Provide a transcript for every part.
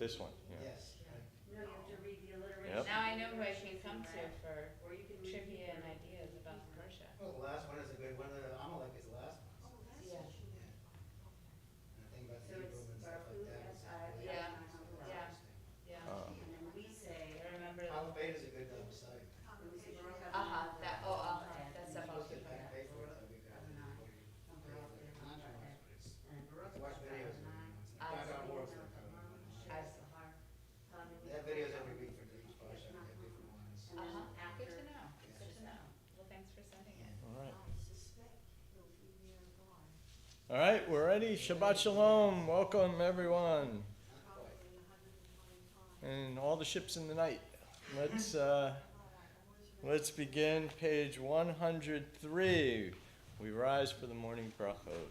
this one. Yes. No, you have to read the alliteration. Yep. Now I know who I can come to for trivia and ideas about the Parsha. Well, the last one is a good one. The Amalek is the last one. Yeah. Yeah. And I think about the So it's Hebrew and stuff like that. Is really Yeah. Yeah. interesting. Yeah. And then we say, I remember. Aleph Beta is a good site. when we say Baruch That. Oh, that's You're stuff I was supposed to good for. pay for it, so we got to pay for the contract, but it's, and Baruch watch videos of it. I I got more. They have videos every week for each Parsha. They have different ones. Good to know. Yeah. Good to know. Well, thanks for sending it. All right. All right, we're ready. Shabbat Shalom. Welcome, everyone. Not quite. And all the ships in the night. Let's begin page 103. We rise for the morning brachot.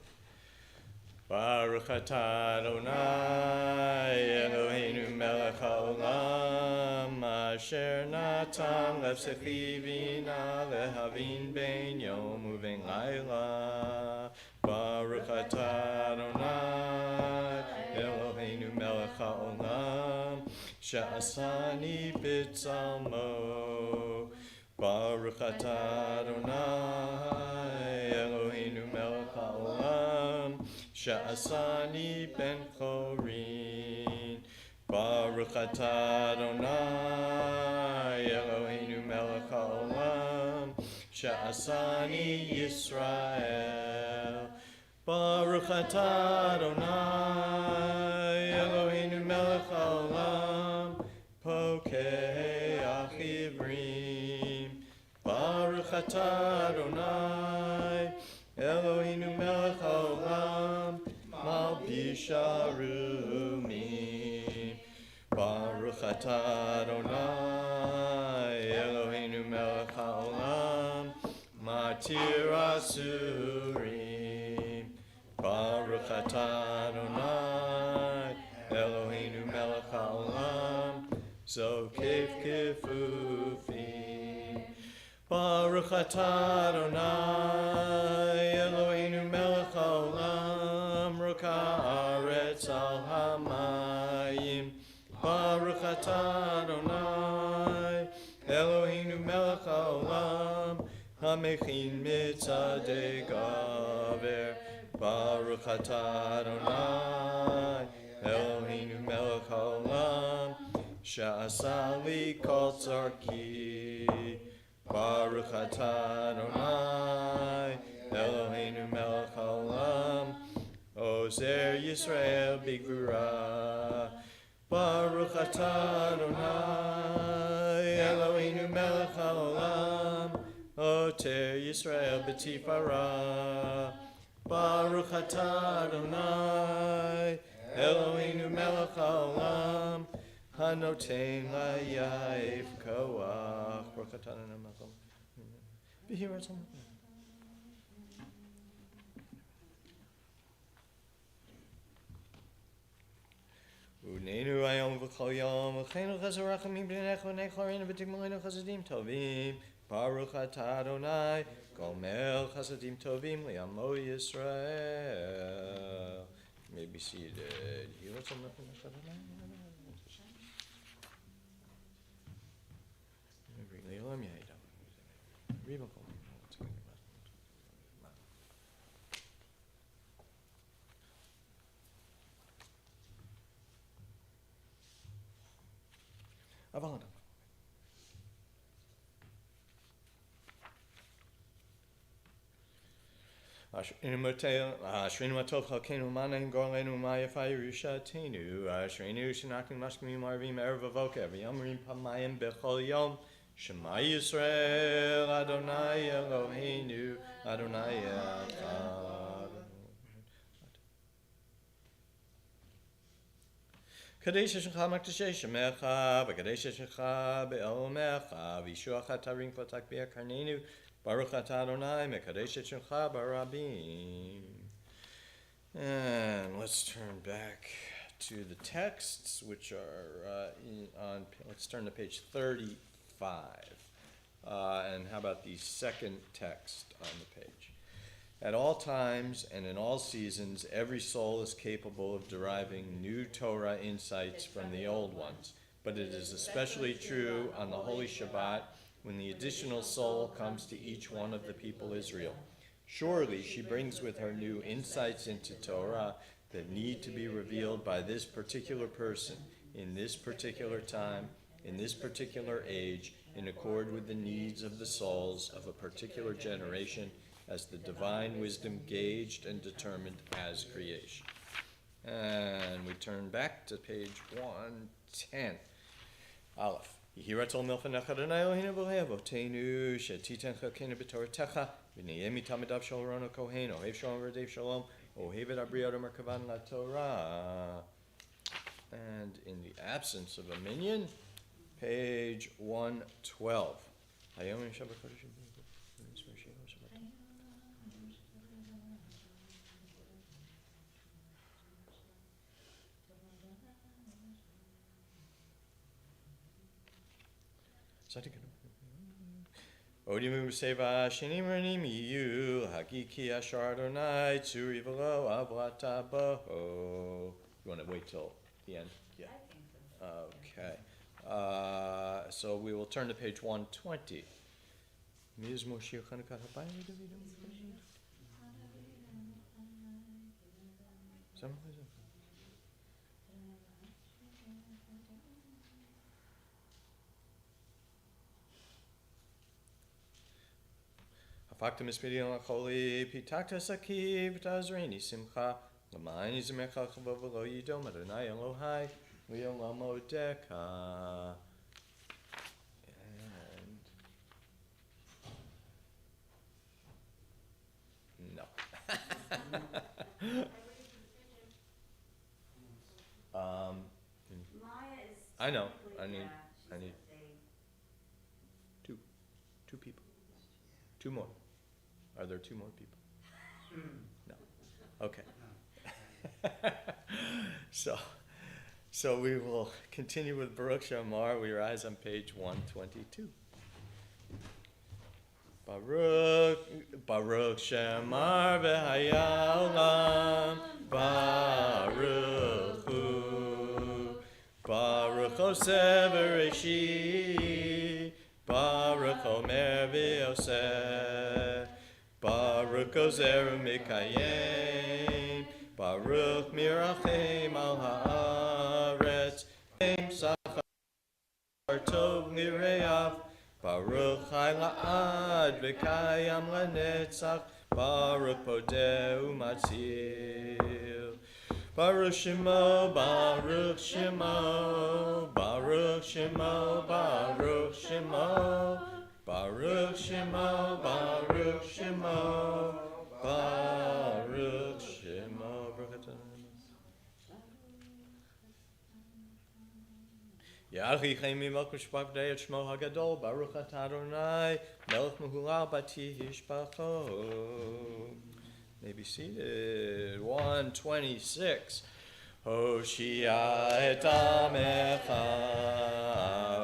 Baruch atah Adonai Eloheinu melech haolam asher natan lefsechi bina lehavin ben yom uven laila. Baruch atah Adonai Eloheinu melech haolam she'asani b'tzalmo. Baruch atah Adonai Eloheinu melech haolam she'asani ben chorin. Baruch atah Adonai Eloheinu melech haolam she'asani Yisrael. Baruch atah Adonai Eloheinu melech haolam pokeach ivrim. Baruch atah Adonai Eloheinu melech haolam malbish arumim. Baruch atah Adonai Eloheinu melech haolam matir asurim. Baruch atah Adonai Eloheinu melech haolam zokef kefufim. Baruch atah Adonai Eloheinu melech haolam roka haaretz al hamayim. Baruch atah Adonai Eloheinu melech haolam hamechin mitzadei gaver. Baruch atah Adonai Eloheinu melech haolam she'asa li kol tzarki. Baruch atah Adonai Eloheinu melech haolam ozer Yisrael b'gvura. Baruch atah Adonai Eloheinu melech haolam oter Yisrael b'tifara. Baruch atah Adonai Eloheinu melech haolam hanoten layaif koach. Baruch atah Adonai melech haolam. Be here at some. Unenu ayom v'chol yom v'cheinu chesed rachamim b'neinecha v'neichorin v'tikmalenu chasadim tovim. Baruch atah Adonai gomel chasadim tovim li'amo Yisrael. You may be seated. You want some nothing? Ashrenu matov chalkenu manayim gorlenu ma'yafai rushatenu. Ashrenu shenakim mashkimim arvim erev avoka v'yomrim pamayim bechol yom. Shema Yisrael Adonai Eloheinu Adonai Echad. Kaddish Shecha Makdashei Shemecha V'Kaddish Shecha Be'omecha V'Yishuach Hatarim Flotak B'Yakarnenu Baruch atah Adonai Mekadesh Shecha Barabim. And let's turn back to the texts, which are let's turn to page 35. And how about the second text on the page? At all times and in all seasons, every soul is capable of deriving new Torah insights from the old ones. But it is especially true on the Holy Shabbat, when the additional soul comes to each one of the people Israel. Surely she brings with her new insights into Torah that need to be revealed by this particular person, in this particular time, in this particular age, in accord with the needs of the souls of a particular generation, as the divine wisdom gauged and determined as creation. And we turn back to page 110. Aleph. Yehiratzol milfanech Adonai Eloheinu v'le'avotenu shetiten chakenu b'toratecha v'neyemi tamidav shel Aaron HaKohen ohev shalom v'radev shalom ohev et abriyot u'merkavan laTorah. And in the absence of a minion, page 112. Hayom Shabbat Kodesh. Odimu seva shenim ranim yu hagiki ashar Adonai tzuri v'lo avrata boho. You want to wait till the end? Yeah. Okay. So we will turn to page 120. Ms. Moshe Chanukah Habayim Davidum. Fakta mispidi l'choli pitakta sakiv tazreini simcha l'mayni zemecha chavo v'lo yidom Adonai Elohai li'olam odeka. And no. Maya is. I know. I technically, need yeah, she two people. Two more. Are there two more people? No. Okay. So we will continue with Baruch Shamar. We rise on page 122. Baruch Shamar v'haya olam Baruch Hu Baruch Oseh v'Reshit Baruch Omer v'Yoseh Baruch Ozer u'Mikayem Baruch mirachem al haaretz Sachar tov nireav Baruch Chai la'ad v'kayam lanetzach Baruch podeh u'matzil Baruch Shemo, Baruch Shemo, Baruch Shemo, Baruch Shemo, Baruch Shemo, Baruch Shemo, Baruch Shemo. Yachi Chemi Melech Mishpach Dei et Shmo HaGadol Baruch Atah Adonai Melech Mehulal Bati Yishpacho. May be seated. 126. Hoshia et amecha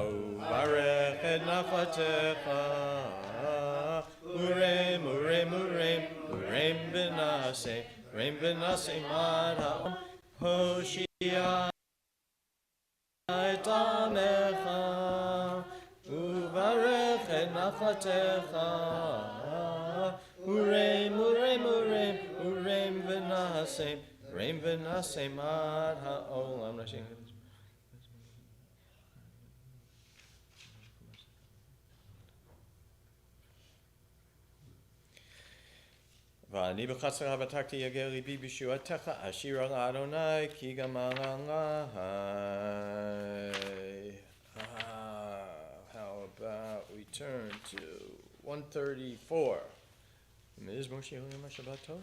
uvarech et nafatecha urem urem urem urem benasem ad ha'om Hoshia et amecha uvarech et nafatecha urem urem urem urem benasem urem benasem ad ha'olam. V'ani b'chatzar havatakti yagel libi b'shuatecha ashir al Adonai ki gamal alai. How about we turn to 134. Ms. Moshe Shabbat Torah.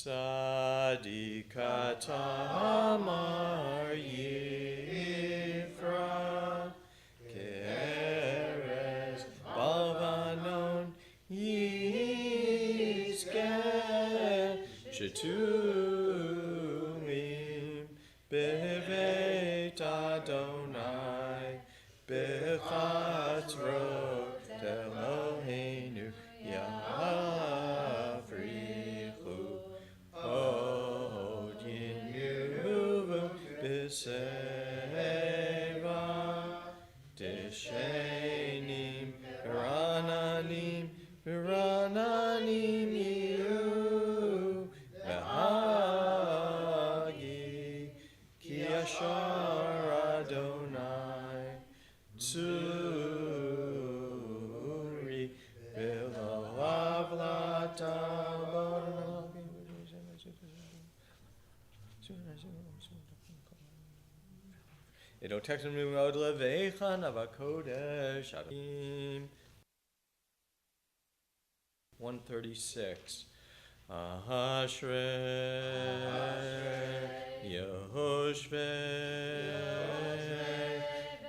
Tzadikat amar Yifra Keres Balvanon Yizke Shetu Adonai Bechatzrot Eloheinu Yafrichu Od Yinuvu B'Seva Deshenim Rananim Yiu V'Hagi Ki Yashar Adonai Tzuri V'Elav Latam. Edo Texan Mod Levechan Avakodesh Adonai 136. Ashrei Yehoshvei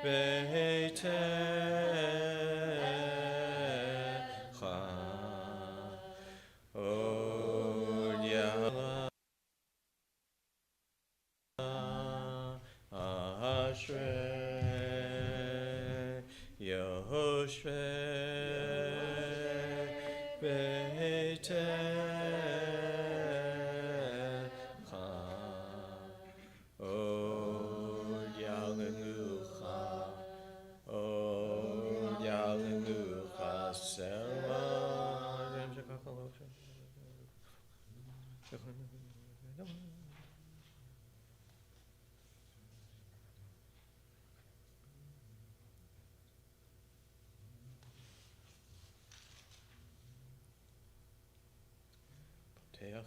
Beitecha Od Yala Ashrei Yehoshvei Beitecha Od Yalenucha Od Yalenucha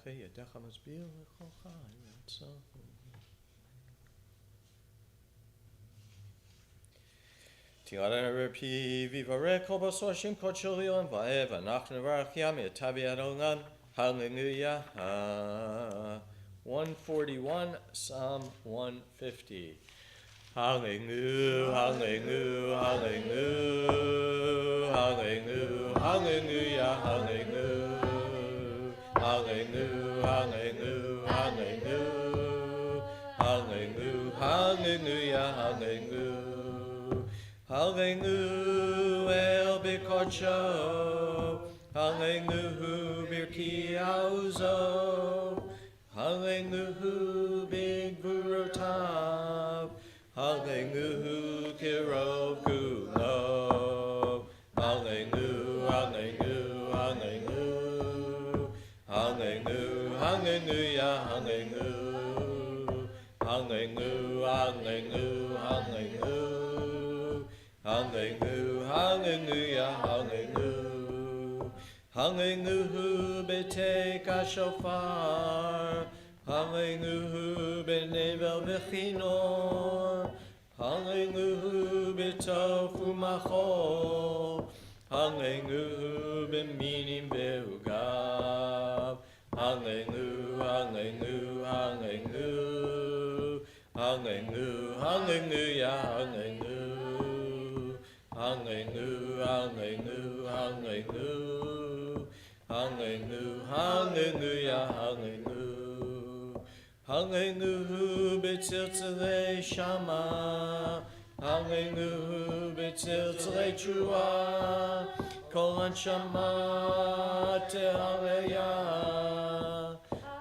Yedecha Masbir Lechocha Yitzah. Tiara Repi Vivarek Kol Basar Shem Kol Sholion Vaev Anach Nevarach Yam Yetavi Adonan. Hallelujah. 141 Psalm 150. Hallelujah, hallelujah, hallelujah, hallelujah, hallelujah, hallelujah. Hallelujah, hallelujah, hallelujah, hallelujah, hallelujah, hallelujah, El Bikocho, hallelujah, Birki Auzo, hallelujah, Big Burotav, hallelujah, Kirov Kulo, hallelujah, hallelujah, hallelujah. Hallelujah, hallelujah, hallelujah, hallelujah, hallelujah, hallelujah, hallelujah, hallelujah, hallelujah, beteka shofar, hallelujah, benevel v'chinor, hallelujah, betofu machol, hallelujah, beminim ve'ugav. Hallelujah, hallelujah, hallelujah, hallelujah, hallelujah, hallelujah, hallelujah, hallelujah, hallelujah, hallelujah, hallelujah, hallelujah, b'tziltzilei shama, hallelujah, b'tziltzilei trua, kol anshama te'aleya.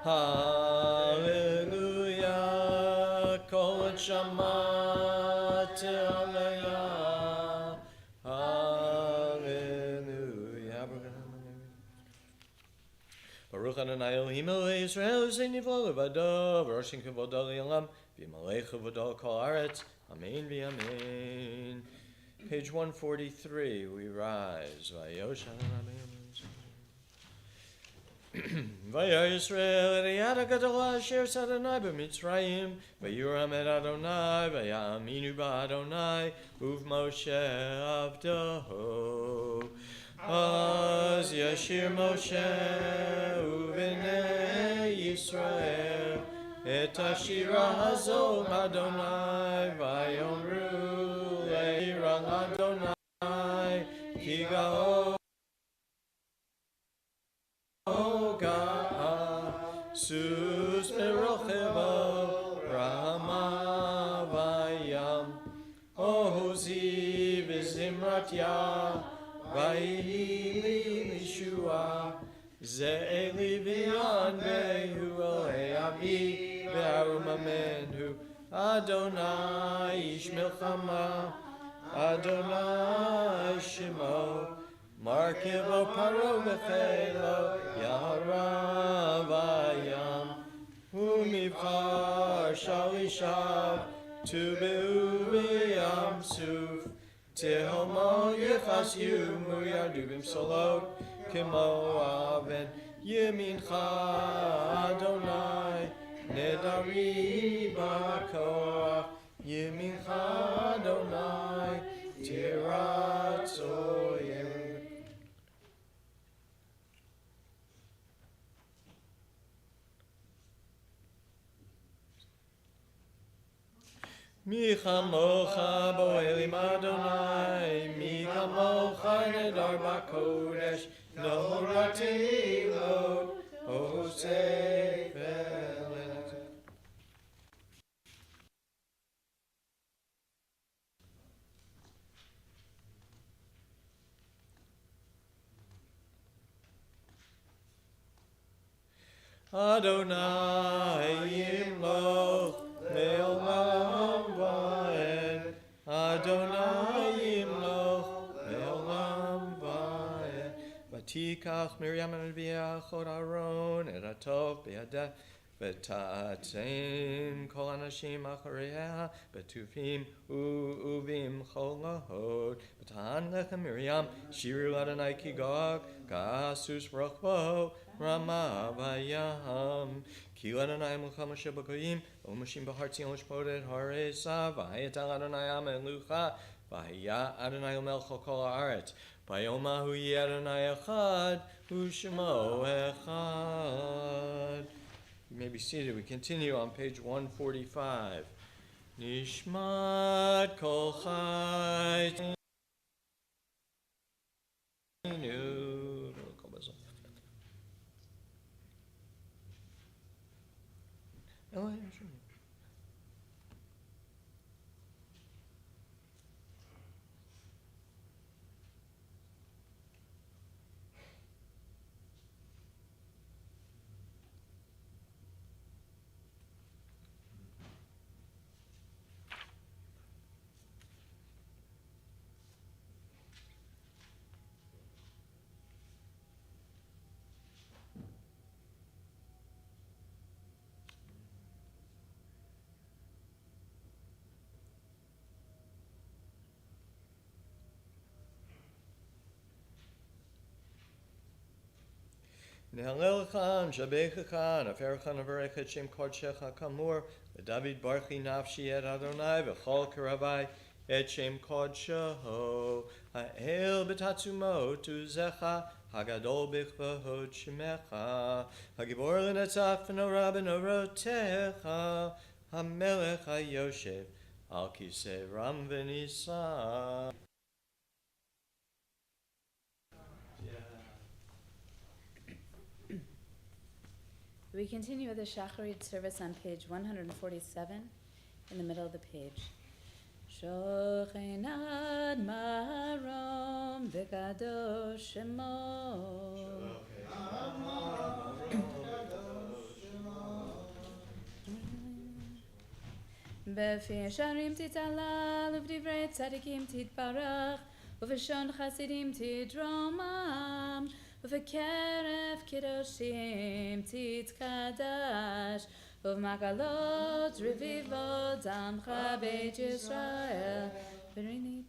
Hallelujah, kol anshama te'aleya. Hallelujah. Baruch Adonai Elohim Eloi Yisrael U'zein Nivlo Levado V'roshin Kevodo Li'olam V'yimalech Kevodo Kol Haaretz Amen v'Amen. Page 143, we rise. Vayar Yisrael Riyad HaGadol Asher Sadonai b'Mitzrayim Vayuram et Adonai Vayaminu ba'Adonai Uv Moshe Avdo Az Yashir Moshe Uvnei Yisrael Et Hashira Hazom Adonai Vayomru Leirang Adonai Ki Gaon Sus Merochevo Rama Vayam Patya, Vayhi li Lishua, Ze'eli v'yan behu Elei Abi, Ve'arum Amenhu, Adonai ish milchama, Adonai Shemo, Markivo Paro V'chelo, Yaharav Ayam, Umivchar Shalishav, Tube'u V'yam Suf, Tehomo Yechas Yumu Yardubim Solot, Kimo Aven, Yemincha Adonai, Nedari Bakoach, Yemincha Adonai, Tirat Zoyim. Mi chamocha bo'elim Adonai, mi chamocha nedar b'kodesh, norati lo, osei ve'elet. Adonai yimloch le'olam va'ed. Adonai yimloch le'olam va'ed. Vatikach Miriam v'yachod Aaron et hatov b'yadeh v'ta'atzim kol anashim achareha b'tufim u'uvim chol lahod v'ta'an lechem Miriam shiru Adonai ki gog ka'asus rochbo Rama v'yam ki Adonai mulcham asher b'goyim u'mashim b'har tzion l'shpodet haresa v'hayetal Adonai amelucha v'haya Adonai u'melcho kol haaretz v'yomahu yi Adonai echad u'shemo echad. You may be seated. We continue on page 145. Nishmat kol chai Nehalelcha, Shabechacha, Nefercha, Nevarecha, et Shem Kodshecha Kamur, David Barchi Nafshi et Adonai, V'chol Kerabai, et Shem Kodsheho, Ha'el B'tatzumo, Tuzecha, Hagadol B'chvahod Shemecha, Hagibor L'netzach V'norah B'norotecha, HaMelech HaYoshev, Al Kisei Ram V'Nisa. We continue with the Shacharit service on page 147, in the middle of the page. Shochenad marom v'kadosh shemo. B'fi sharim titalal uv'divrei tzadikim titbarach uv'shon chasidim tidromam V'keref kiddoshim titkadash Uv'magalot revivot amcha beit Yisrael V'rini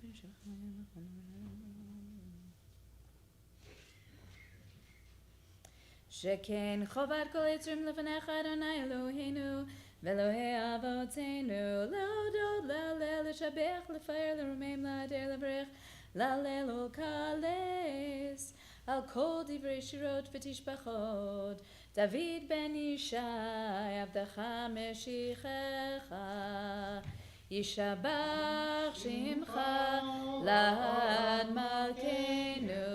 Sheken chovad kol yitzrim lefanecha Adonai Eloheinu Ve'Elohei avotenu Leodod le'alel l'shabech l'fair l'rumem la'ader l'vrech la'alel l'kales Al kol divrei shirot v'tishbachot David ben Yishai Avdecha meshichecha Yishabach shimcha Lahad malkeinu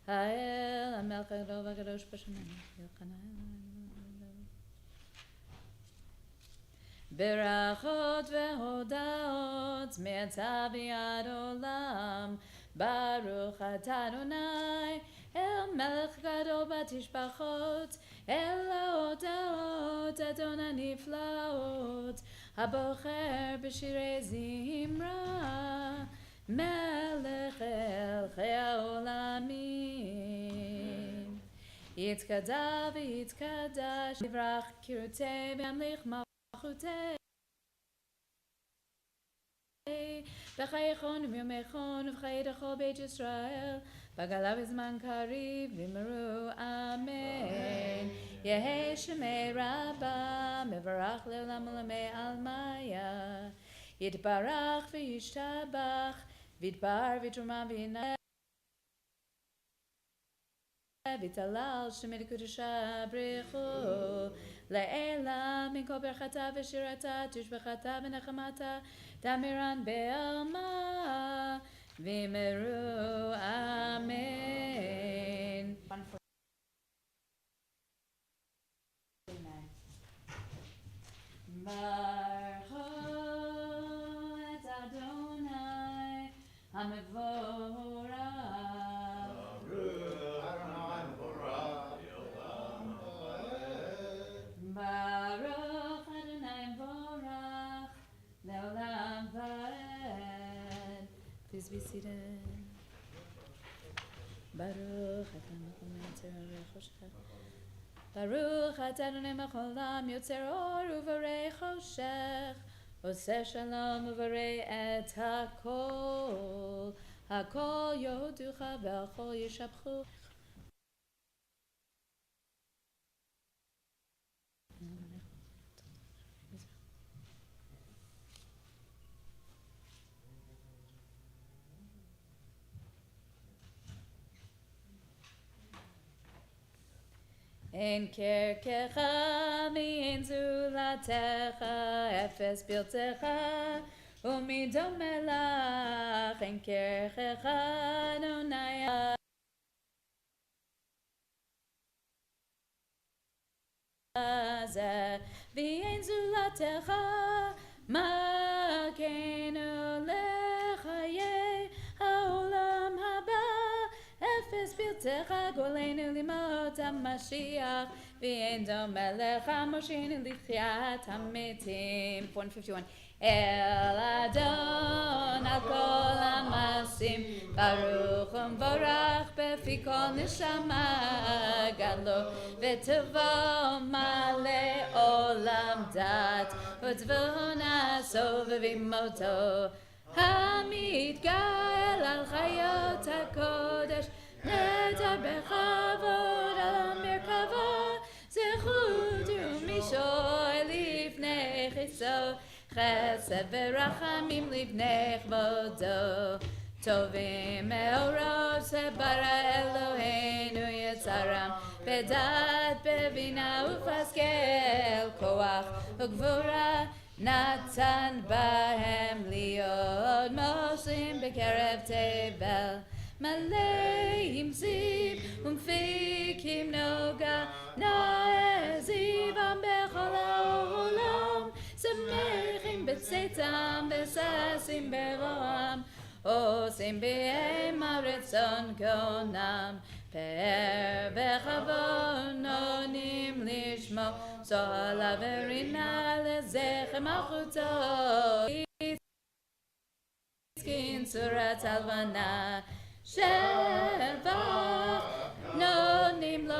Ha'el HaMelech HaGadol VaGadosh B'Shamayim Berachot ve'hodaot Me'atzav yad olam Baruch atah Adonai, El melech gadol בתשבחות, El ההודעות אדון הנפלאות, הבוחר בשירי זמרה, מלך מלכי העולמים. יתקדש ויתקדש, יברך קירותי וימליך מלכותי. בחייכון וביומייכון ובחיי דכל בית ישראל, בגלה בזמן קריב ואמרו אמן. יהי שמי רבה, מברך לעולם עולמי עלמיה. יתברך וישתבח, ויתבר ויתרומם וינעל, ויתהלל שמי לקודשה בריחו. לעילה מכל ברכתה ושירתה, תשבחתה ונחמתה, תמירן בעלמה, ואמרו אמן. ברכו את אדוני המבורך. Baruch Adonai Borach Leolam Vaed. Please be seated. Baruch Adonai Yotzer Choshech. Baruch Adonai Mecholam Yotzer Or Uvarei Choshech. Oseh Shalom Uvarei Et Hakol. Hakol Yoducha Ve'Hakol Yishabchu. אין קרקך ואין זולתך, אפס פרצך ומדומה לך. אין קרקך אדוני הזה, ואין זולתך מגנו לחיי העולם הבא. אפס פרצך גולנו לימות המשיח, ואין דומה לך מושיענו לתחיית המתים. 151. אל אדון על כל המעשים, ברוך ומבורך בפי כל נשמה, גדלו וטובו מלא עולם דת, ותבונה סובבים אותו. המתגאל על חיות הקודש, נטע בכבוד על המרכבה, זכות ומשול לפני חיסו, חסד ורחמים לפני כבודו. טובים מאורות שברא אלוהינו יצרם, בדעת בבינה ובהשכל, כוח וגבורה נתן בהם להיות מושלים בקרב תבל. מלאים זיו ומפיקים נוגה, נאה זיום בכל העולם, שמחים בצאתם וששים ברועם, עושים בהם הרצון קונם. פאר בכבוד נונים לשמו, צהלה ורינה לזכר מלכותו. סכין צורת הלבנה, שבח נונים לו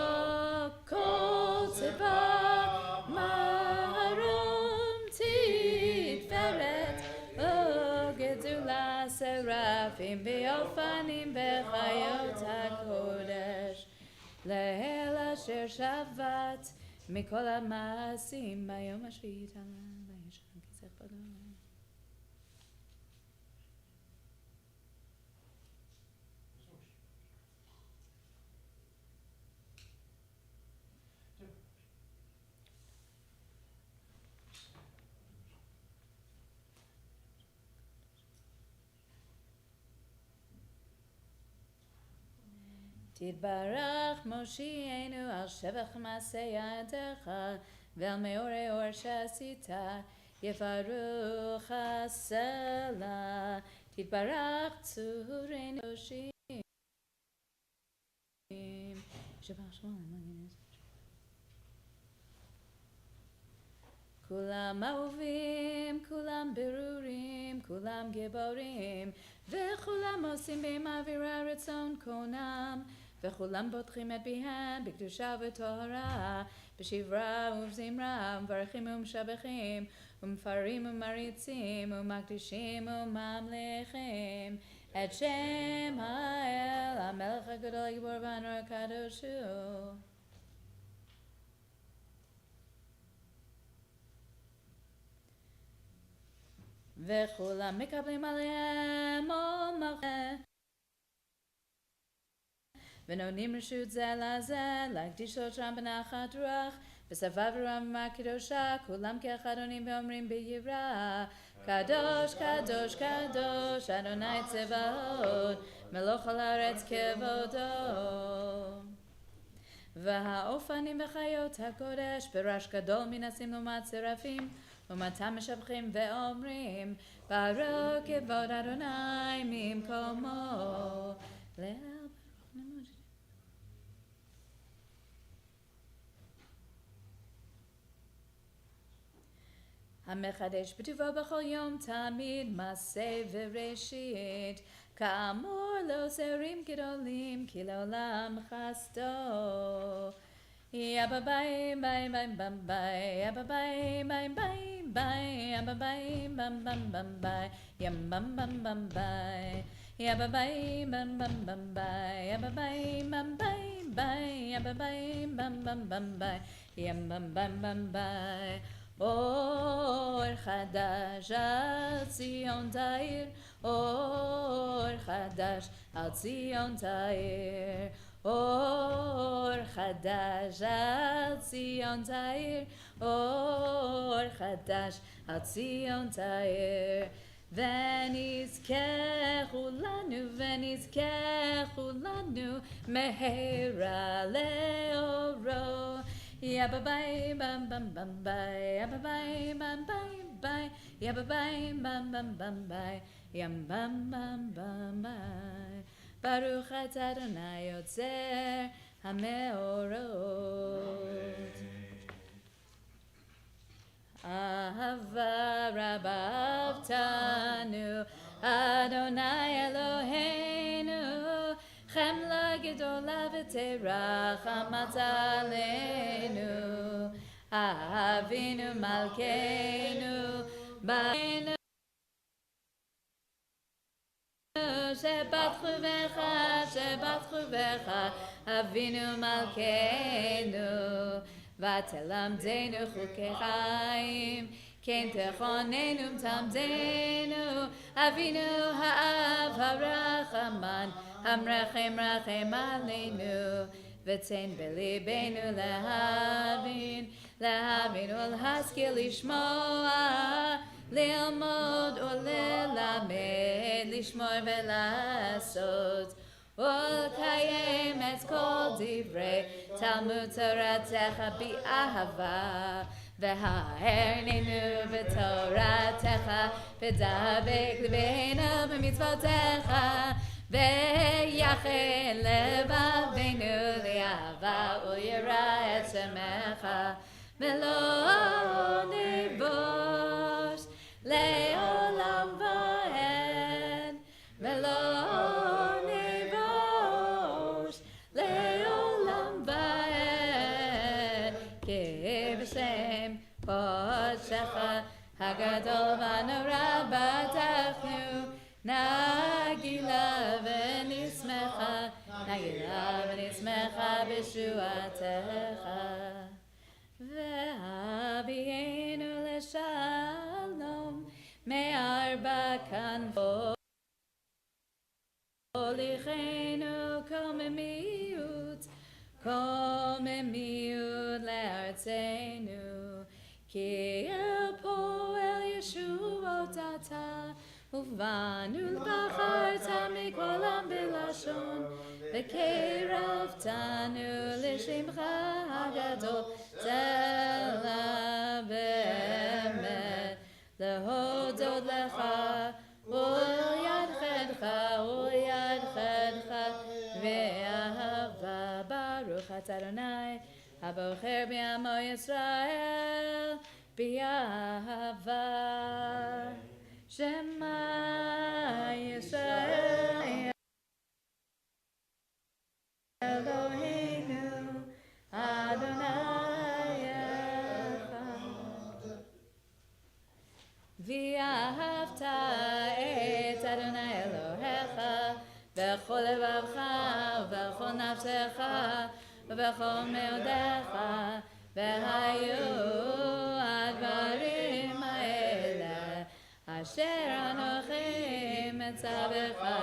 כל צבא, מרום תפארת וגדולה, שרפים באופנים בחיות הקודש. לאל אשר שבת מכל המעשים ביום השביעי עלה וישן כסך בדום. תתברך מושיענו על שבח מעשה ידיך, ועל מאורי אור שעשית. יפרוך הסלע, תתברך צורנו קדושים. שבח שמיים. כולם אהובים, כולם ברורים, כולם גיבורים, וכולם עושים במעבירה רצון קונם, וכולם בוטחים את פיהם בקדושה וטהרה, בשברה ובזמרה, ומברכים ומשבחים, ומפרים ומריצים, ומקדישים וממליכים, את שם האל, המלך הגדול הגיבור והנורא הקדוש הוא. וכולם מקבלים עליהם עול מלכות ונותנים רשות זה לזה להקדיש אותם בנחת רוח בסבב רמה קדושה כולם כאחד עונים ואומרים ביראה קדוש קדוש קדוש אדוני צבאות מלוך על הארץ כבודו והאופנים וחיות הקודש ברעש גדול מנסים לעומת שרפים ומתם משבחים ואומרים ברוך כבוד אדוני ממקומו המחדש בטובו בכל יום תמיד מעשה וראשית כאמור לא זרים גדולים כי לעולם חסדו Yabba bye bye bye bye bye yabba bye bye bye bye yabba bye bum bum bum bye yum bum bum bum bye yabba bye bum bum bum bye yabba bye bum bye bye yabba bye bum bum bum bye yum bum bum bum bye Or Chadash al Zion Tair Or Chadash al Zion Tair Or Chadash al Zion Tair Or Chadash al Zion Tair ונזכחו לנו מהרה לאורו Yabba bye bum bum bum bye yabba bye bum bye bye yabba bye bum bum bum bye yam bum bum bum bye Baruch atah Adonai yotzer hameorot Ahava rabavtanu Adonai Eloheinu Chemla gedola v'teracham atzalenu Avinu malkeinu Ba'enu Shabbat chuvecha Avinu malkeinu V'telamdenu chukei chaim Ken techonenu tamdenu Avinu ha'av ha'rachaman Hamrachem rachem aleinu V'tzein b'libeinu lehavin ulhaskil lishmoa ללמוד וללמד, לשמור ולעשות, ולקיים את כל דברי תלמוד תורתך באהבה, והערננו בתורתך, ודבק ליבנו במצוותיך, ויחל לבבינו לאהבה וליראה את שמך, ולא נבוש לעולם ועד, ולא נבוש לעולם ועד, כי בשם קודשך הגדול והנורא בטחנו, נגילה ונשמחה בשועתך. והביאנו לשלום מארבע כנפות, הוליכנו קוממיות לארצנו, כי אל פועל ישועות אתה, ובנו בחרת מכולם בלשון, וקרבתנו לשמך הגדול, צלה באמת, להודות לך ולידך et Adonai, Abocher bi'amo Yisrael, bi'ahava. Shema Yisrael, Eloheinu, Adonai echad. V'ahavta et Adonai Elohecha b'chol levavcha v'chol nafshecha v'chol meodecha v'hayu advarim ha'ele asher anochi metzavecha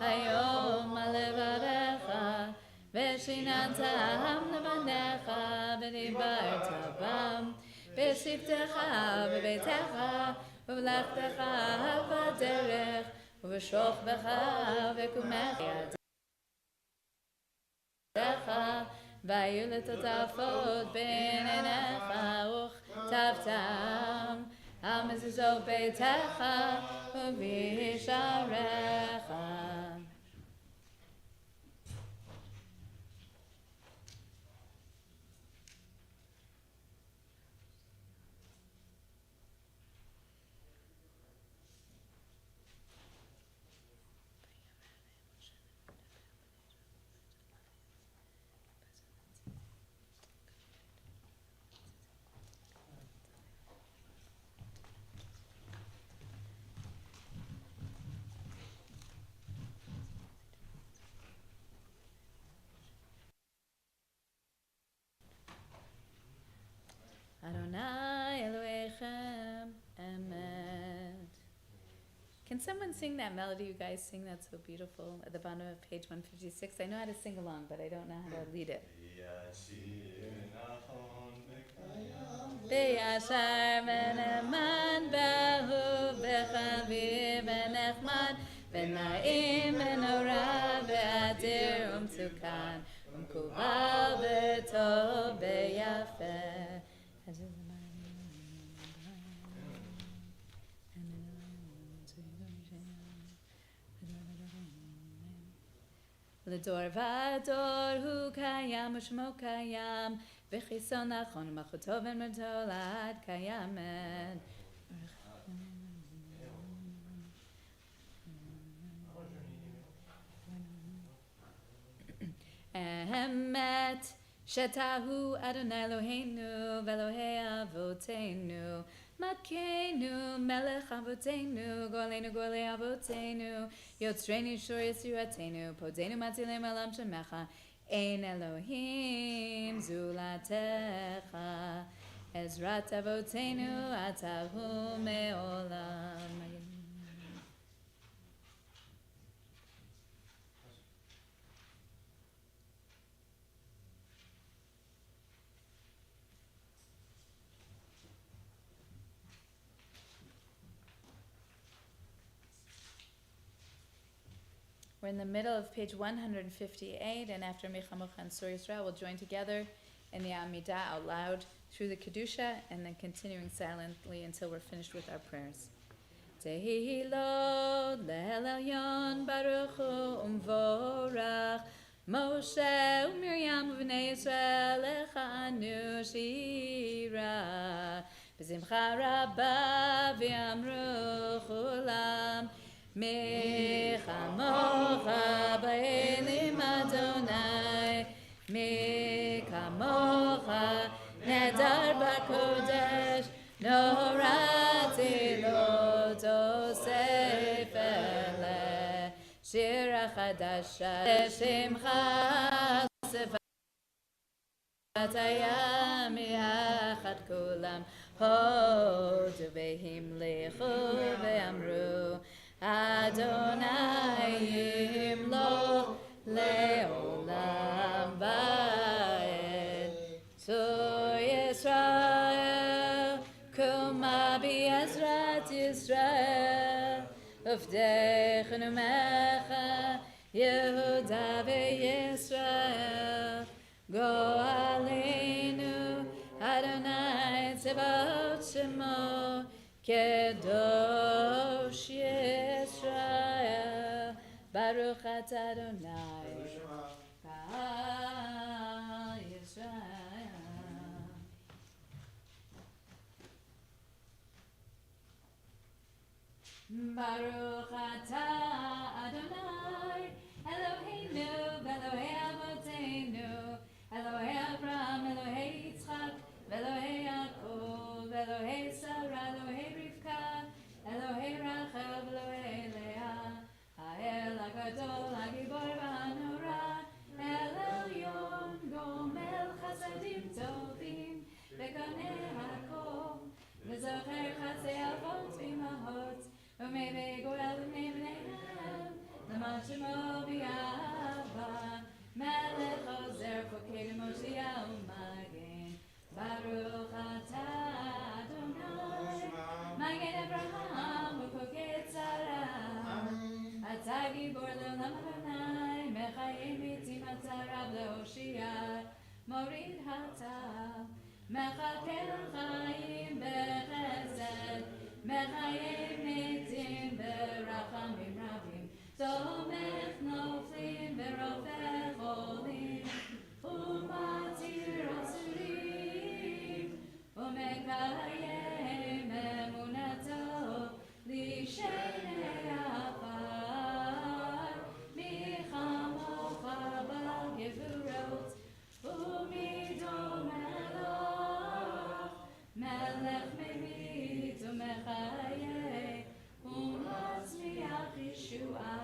hayom alevavecha v'shinantam levanecha v'dibarta bam בשבתך בביתך ובלכתך בדרך ובשוכבך ובקומך ידיך והיו לטוטפות בין עיניך וכתבתם על מזוזות ביתך ובשעריך. Adonai Elohechem Emet. Can someone sing that melody you guys sing that's so beautiful at the bottom of page 156? I know how to sing along, but I don't know how to lead it. B'yashar v'ne'eman b'ahuv v'chaviv v'nechmad v'na'im v'nora v'adir u'mtukan u'mkubal v'tov v'yafeh. לדור ודור הוא קיים ושמו קיים וחיסון נכון ומלכותו ונמרתו לעד קיימת. אמת שתהו אדוני אלוהינו ואלוהי אבותינו מכנו מלך אבותינו גואלנו גואלי אבותינו יוצרנו שור יצירתנו פודנו מצילנו עולם שמך אין אלוהים זולתך עזרת אבותינו אתה הוא מעולם. We're in the middle of page 158, and after Mechamocha and Sur Yisrael, we'll join together in the Amidah out loud through the Kedusha, and then continuing silently until we're finished with our prayers. Tehilot le'el elyon baruch hu umvorach Moshe u'Miriam u'vnei Yisrael echanu shira b'zimcha rabba v'yamru chulam Mechamocha ba'elim Adonai Mekamocha nedar b'kodesh norati lo tosef ele shira chadasha shemcha sefat hayam yachad kulam hodu vehim lechu ve'amru Adonai yimloch le'olam va'ed Sur Yisrael kuma bi'ezrat Yisrael uvdechenu mecha Yehuda ve'Yisrael go'alenu Adonai tzevot shemo Kedosh Yisrael Baruch atah Adonai Baruch atah Adonai Eloheinu v'Elohei Avoteinu Elohei Avraham, Elohei Yitzchak v'Elohei Yaakov Elohei Sarah, Elohei Rivka Elohei Rachel v'Elohei Leah Ha'el HaGadol HaGibor v'Hanora El Elyon Gomel Chasadim Tovim V'Ganei HaKol V'Zocher Chasei Avot V'Imahot U'mei Goel V'nei B'neihem L'man Shemo B'Yahava Melech Ozer Fokei Moshiach U'Magen Baruch atah Adonai Magen Avraham U'Fokei Tzara Atah Gibor Le'olam Adonai Mechayim Mitim Atah Rab Le'Hoshia Morid Hatah Mechakel Chaim B'Chesed Mechayim Mitim B'Rachamim Rabim Tomech Noflim B'Rofech Olim U'Matir Asurim U'Mekayim Emunato L'Shenei Afar Michamocha Bal Gevurot U'Midon Melech Memit U'Mechayeh U'Matzmiach Yeshua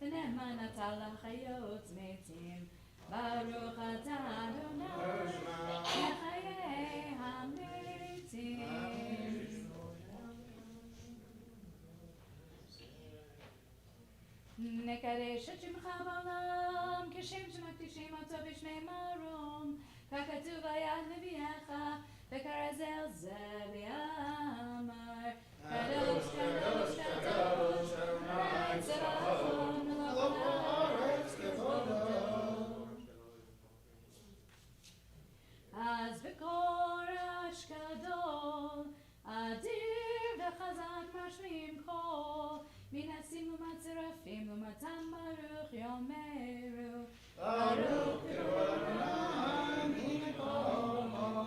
V'Ne'eman Atah L'Chayot Metim Baruch atah Adonai Mechayeh HaMetim נקדש את שמך בעולם כשם שמקדישים אותו בשמי מרום ככתוב על יד נביאך וכרז זה ויאמר קדוש קדוש קדוש אדוני צבאות מלוך הארץ כבודו אז בקורש גדול אדיר וחזק משמיעים קול מנסים ומצרפים ומתן ברוך יאמרו ברוך קרוא אדוני ממקומו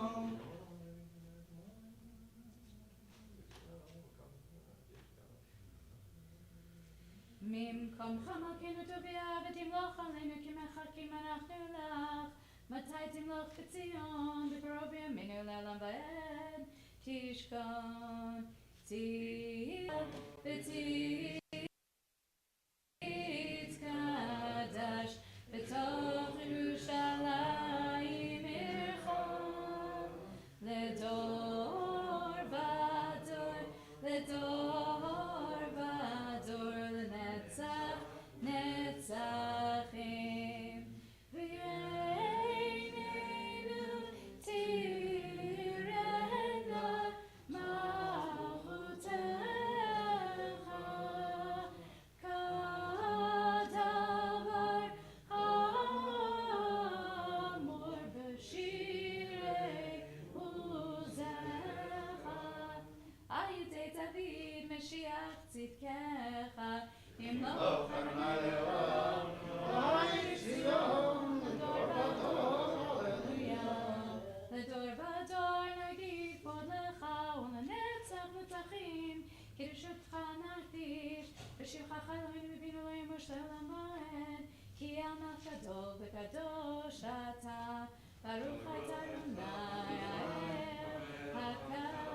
ממקומך מלכנו תוביע ותמלוך עלינו כי מחכים אנחנו לך מתי תמלוך בציון בקרוב ימינו לעולם ועד תשכון תתקדש בתוך ירושלים עירך לדור ודור לדור ודור לנצח נצחים ויעננו תירנה מלכותך כדבר האמור בשירי עוזך על ידי דוד משיח צדקך ימלוך אדוני לעולם ועד ציון לדור ודור הללויה לדור ודור נגיד כבוד לך ולנצח נצחים קדושתך נקדיש בשבחך אלוהינו ובינו אלוהים ושלום ועד כי עמך גדול וקדוש אתה ברוך אתה אדוני האל הקדוש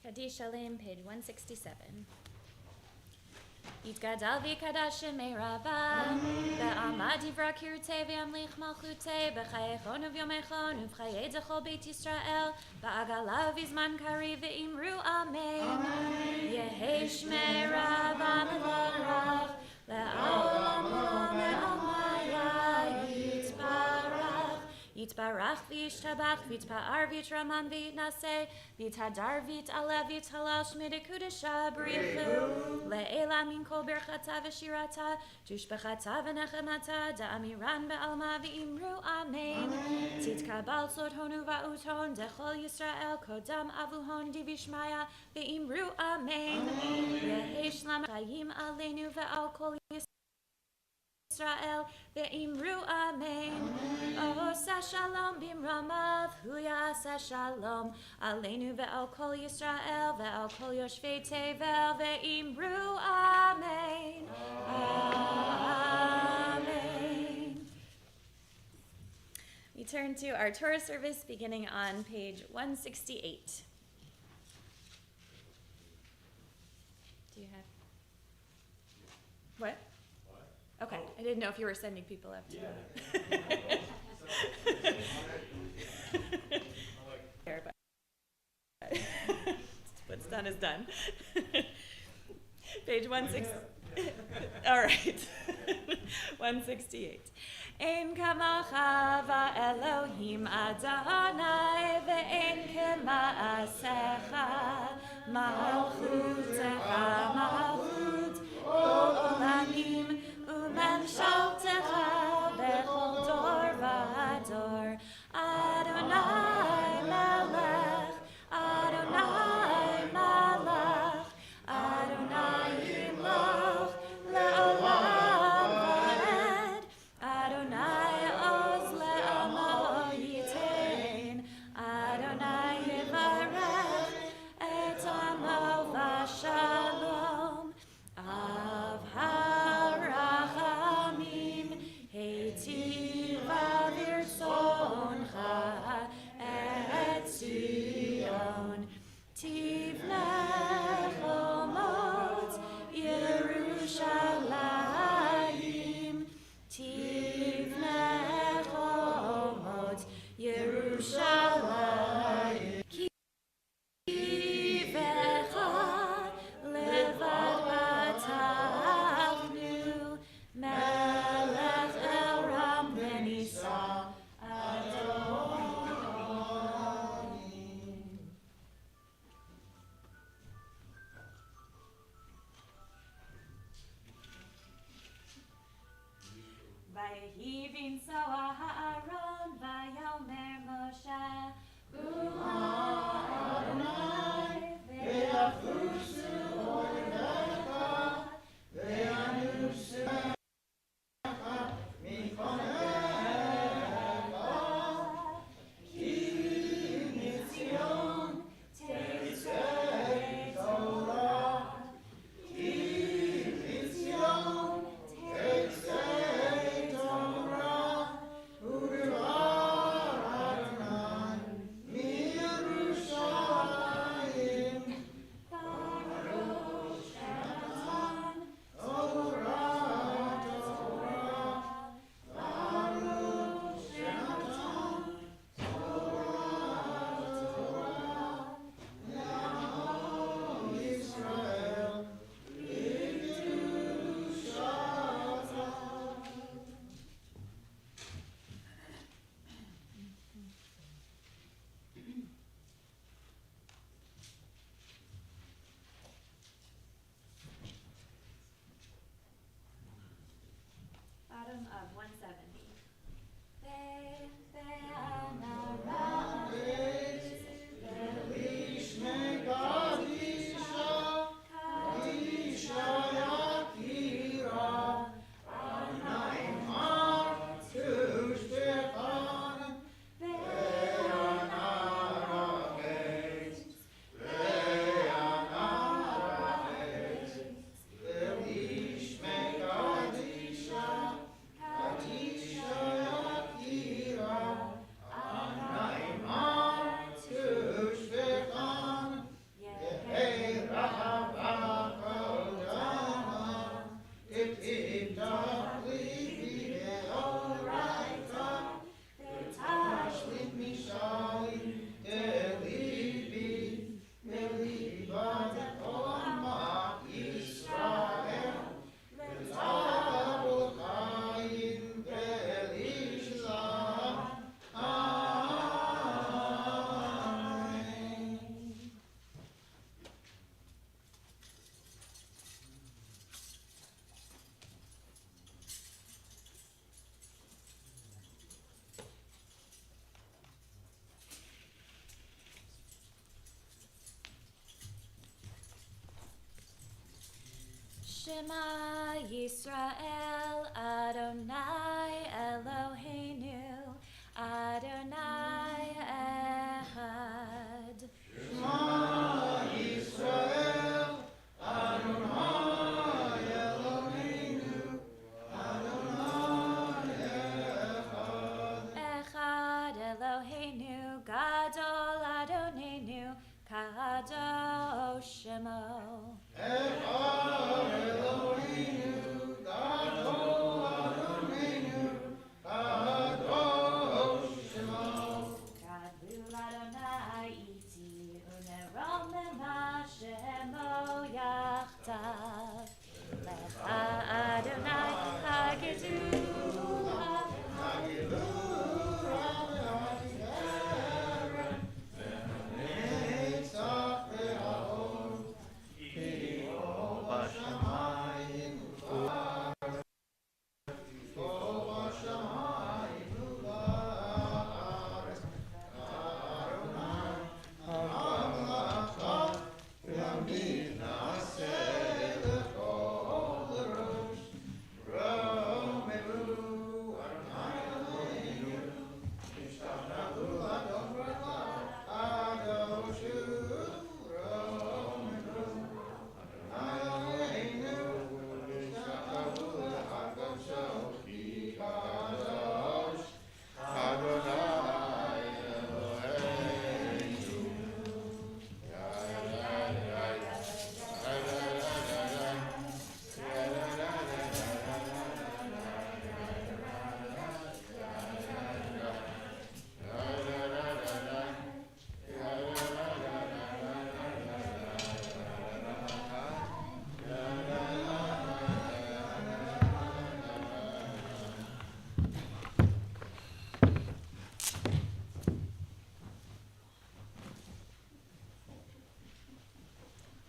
Kaddish Shalem, page 167. Yitgadal v'yikadash shemei Rabba, ve'amad divra kirutei ve'amlich malchutei, b'chayechon u'vyomechon u'v'chayei zechol beit Yisrael, ba'agala v'izman kari ve'imru amen. Yehei shmei Rabba mevarach, le'olam le'amaya yitbarach. Yitbarach v'yishtabach v'yitpa'ar v'yitraman v'yitnaseh v'yithadar v'yit'aleh v'yithalal shmei dekudesha b'richu le'ela min kol berchata v'shirata tushbechata v'nechemata da'amiran be'alma v'imru amen titkabal sodhonu va'uthon dechol Yisrael kodam avuhon divishmaya v'imru amen Yehei shlam chayim aleinu ve'al kol Israel ve'imru amen. Osa shalom bimramav huyasa shalom aleinu ve'al kol Yisrael ve'al kol yoshvei tevel ve'imru amen. Amen. We turn to our Torah service beginning on page 168. Do you have what? Okay, I didn't know if you were sending people up to What's done is done. Page 168. All right. 168. Ein kamacha va'Elohim Adonai ve'ein kema'asecha malchutecha malchut kol olamim u'memshaltecha bechol dor v'ador Adonai melech Adonai malach Adonai yimloch le'olam va'ed Adonai oz le'amo yitein Adonai yivarech et amo v'shalom av harachamim heitiva v'irtzoncha et Zion tivnech omot Yerushalayim tivnech omot Yerushalayim kivecha levad batachnu melech el ram benisa Vayehi b'nsoa ha'aron vayomer Moshe Adonai ve'afusu oivecha ve'anusecha mifonecha ki mitzion teitze Torah ki mitzion teitze Torah u'devar Adonai miYerushalayim Shema Yisrael Adonai Eloheinu Adonai Echad. Shema Yisrael Adonai Eloheinu Adonai Echad. Echad Eloheinu Gadol Adonenu Kadosh Shemo. Echad Eloheinu Gadol Adonenu Kadosh Shemo. Gadol Adonai iti unerom Shemo yachtav. Lecha Adonai hagidu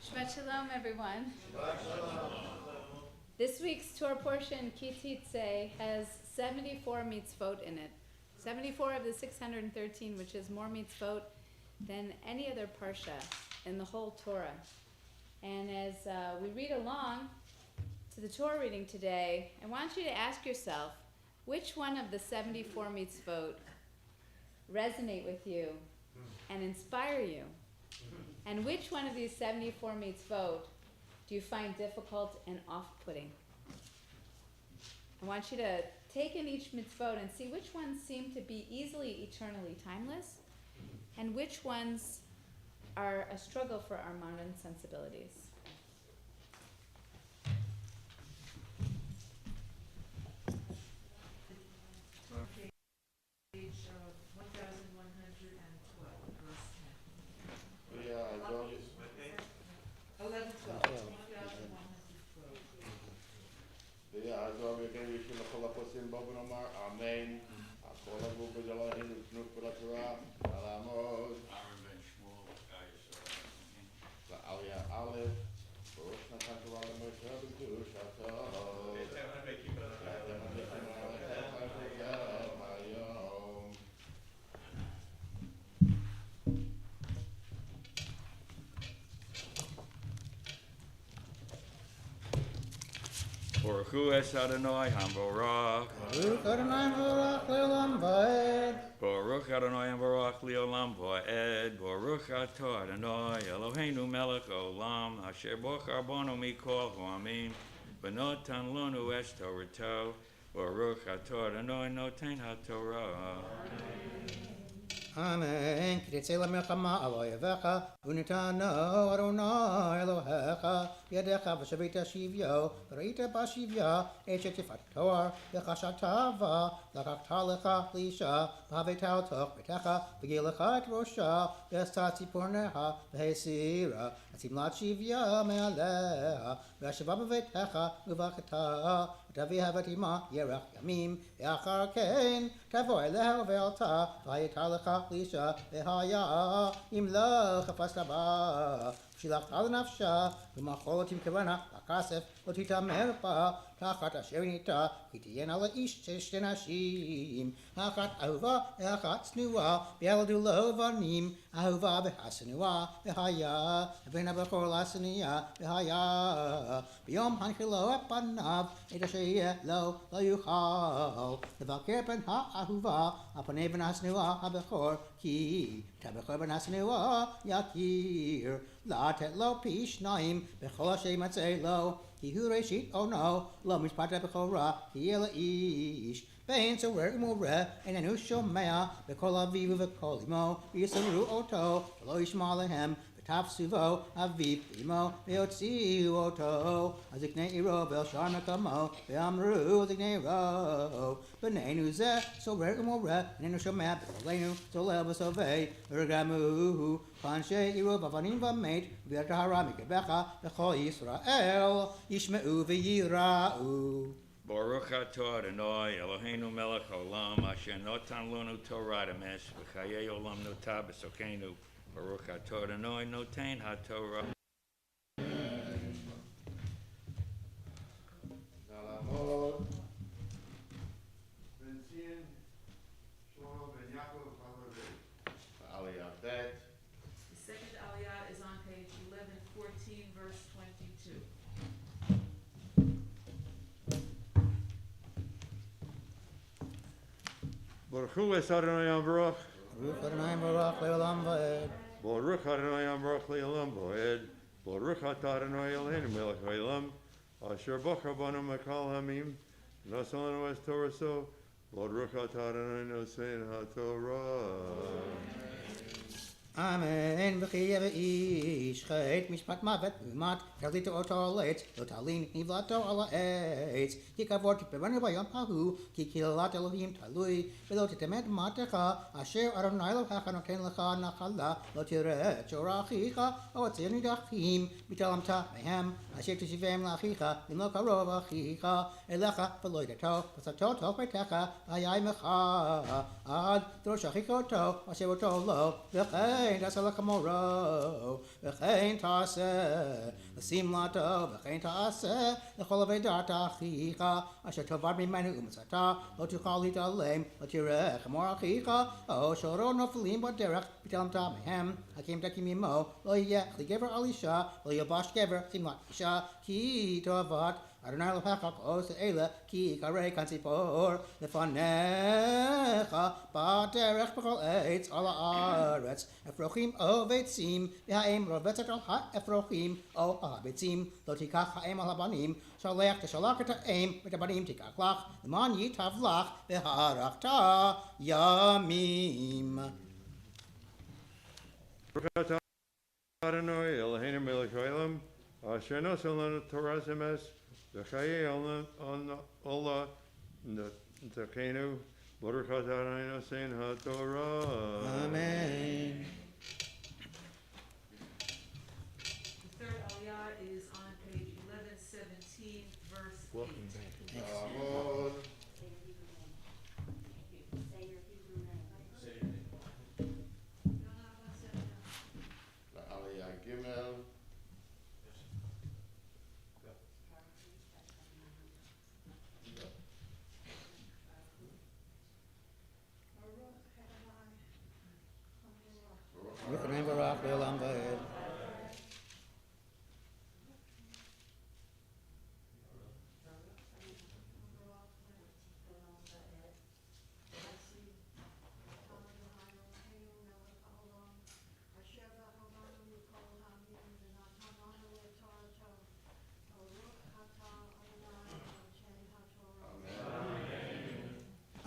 Shabbat Shalom, everyone. This week's Torah portion, Teitze, has 74 mitzvot in it. 74 of the 613, which is more mitzvot than any other parsha in the whole Torah. And as we read along to the Torah reading today, I want you to ask yourself, which one of the 74 mitzvot resonate with you and inspire you? And which one of these 74 mitzvot do you find difficult and off-putting? I want you to take in each mitzvot and see which ones seem to be easily eternally timeless and which ones are a struggle for our modern sensibilities. Page 1112, verse 10. Yeah, I go. 1112, 1112. Yeah, I go again. We should call up us in Bob and Omar. Amen. I call up Bob and Omar in the Torah. Alamos. La Aliyah Aleph. Baruch Natan Torah Moshe Rabbeinu Shacharit. Baruch Hu es Adonai Hamborach. Baruch Adonai Baruch Leolam Vaed. Baruch Adonai Hamborach Leolam Vaed. Baruch Atah Adonai Eloheinu Melech Olam. Asher bochar banu mikol ha'amim. V'notan lanu es Torato. Baruch Atah Adonai noten haTorah. Amen. Teitze lemechama avoyevecha, unitano Adonai Elohecha, yadecha v'shavita shivyo, v'reita b'shivya, eshet yifat Torah, v'chashatava, l'chakta lecha lisha, v'haveta toch b'techa, v'gilecha et rosha, v'estat ziporneha, v'hesira, v'simlat shivya me'aleha, v'ashava b'vetecha, v'vacheta, v'tavihavat ima yerach yamim, v'achar kein, tavo eleha v'alta, v'hayeta lecha lisha, v'haya, im lo chafas rabah, shilachta l'nafsha, ומחולת כוונה, הכסף, לא תתעמר בה, תחת אשר ניתה, כי תהיינה לאיש שתי נשים, אחת אהובה ואחת שנואה, וילדו לו בנים, אהובה והשנואה, והיה, ובין הבכור לשנייה, והיה, ביום הנחילו את פניו, את אשר יהיה לו לא יוכל, לבקר בן האהובה, על פני בן השנואה הבכור, כי את הבכור בן השנואה יכיר, לתת לו פי שניים, בכל אשר ימצא לו, כי הוא ראשית עונו, לא משפט הבכורה, כי יהיה לאיש. בין סורר ומורה, איננו שומע, בכל אביו ובכל אמו, ויסמרו אותו, ולא ישמע להם, ותפסו בו אביו ואמו, ויוציאו אותו. אז יקנה עירו ואל שער מקומו, ואמרו זקני עירו, בנינו זה סורר ומורה, איננו שומע, בקולנו צולל וסובב, ורגמו, כאנשי עירו ואבנים ומת, והטהרה מקרבך, וכל ישראל ישמעו וייראו. Baruch atah Adonai Eloheinu melech haolam asher notan lanu Torah emes v'chayei olam notah b'sokeinu. Baruch atah Adonai noten haTorah. נעמוד. בן ציון, שלמה בן יעקב, בעלייה ב'. The second aliyah is on page 1114, verse 22. Baruch Hu es Adonai Baruch. ברוך אדוני ברוך לעולם ועד. Baruch Adonai Baruch Le'olam Voed. Baruch Atah Adonai Eloheinu Melech Haolam. Asher Bachar Banu Mekal Hamim. Nasa Lanu Es Torah So. Baruch Atah Adonai Nosein HaTorah. אמן, וכי יהיה באיש חטא משפט מוות ומות, תרליתו אותו על עץ, לא תלין נבלתו על העץ, כי קבור תפרנו ביום ההוא, כי קללת אלוהים תלוי, ולא תטמא דמתך, אשר אדוני אלוהיך נותן לך נחלה, לא תראה את שור אחיך, או ציר נידחים, בתלמת מהם, אשר תשיבם לאחיך, אם לא קרוב אחיך, אליך ולא ידעתו, וסתו תוך ביתך, והיה עמך, עד דרוש אחיך אותו, אשר אותו לא, וכן תעשה לכמורו, וכן תעשה לשמלתו, וכן תעשה לכל אבידת אחיך, אשר תאבד ממנו ומצאת, לא תוכל להתעלם, לא תראה חמור אחיך, או שורו נופלים בדרך, ותעלמת מהם, הקים תקים עמו, לא יהיה כלי גבר על אישה, לא ילבש גבר שמלת אישה, כי תאבד אדוני אלוהיך עושה אלה, כי קרא כאן ציפור לפניך בדרך בכל עץ על הארץ, אפרוחים או ביצים, והאם רובצת על האפרוחים או הביצים, לא תיקח האם על הבנים, שלח תשלח את האם ואת הבנים תיקח לך, למען ייטב לך והארכת ימים. Baruch Atah Adonai Eloheinu Melech Haolam. Asher nosan lanu Torah emes. v'chayei olam notah Baruch Atah Adonai nosein HaTorah. Amen. The third aliyah is on page 1117, verse 8. נעמוד. Say your Hebrew name. לעלייה ג'. ברוך אדוני ברוך לעולם ועד.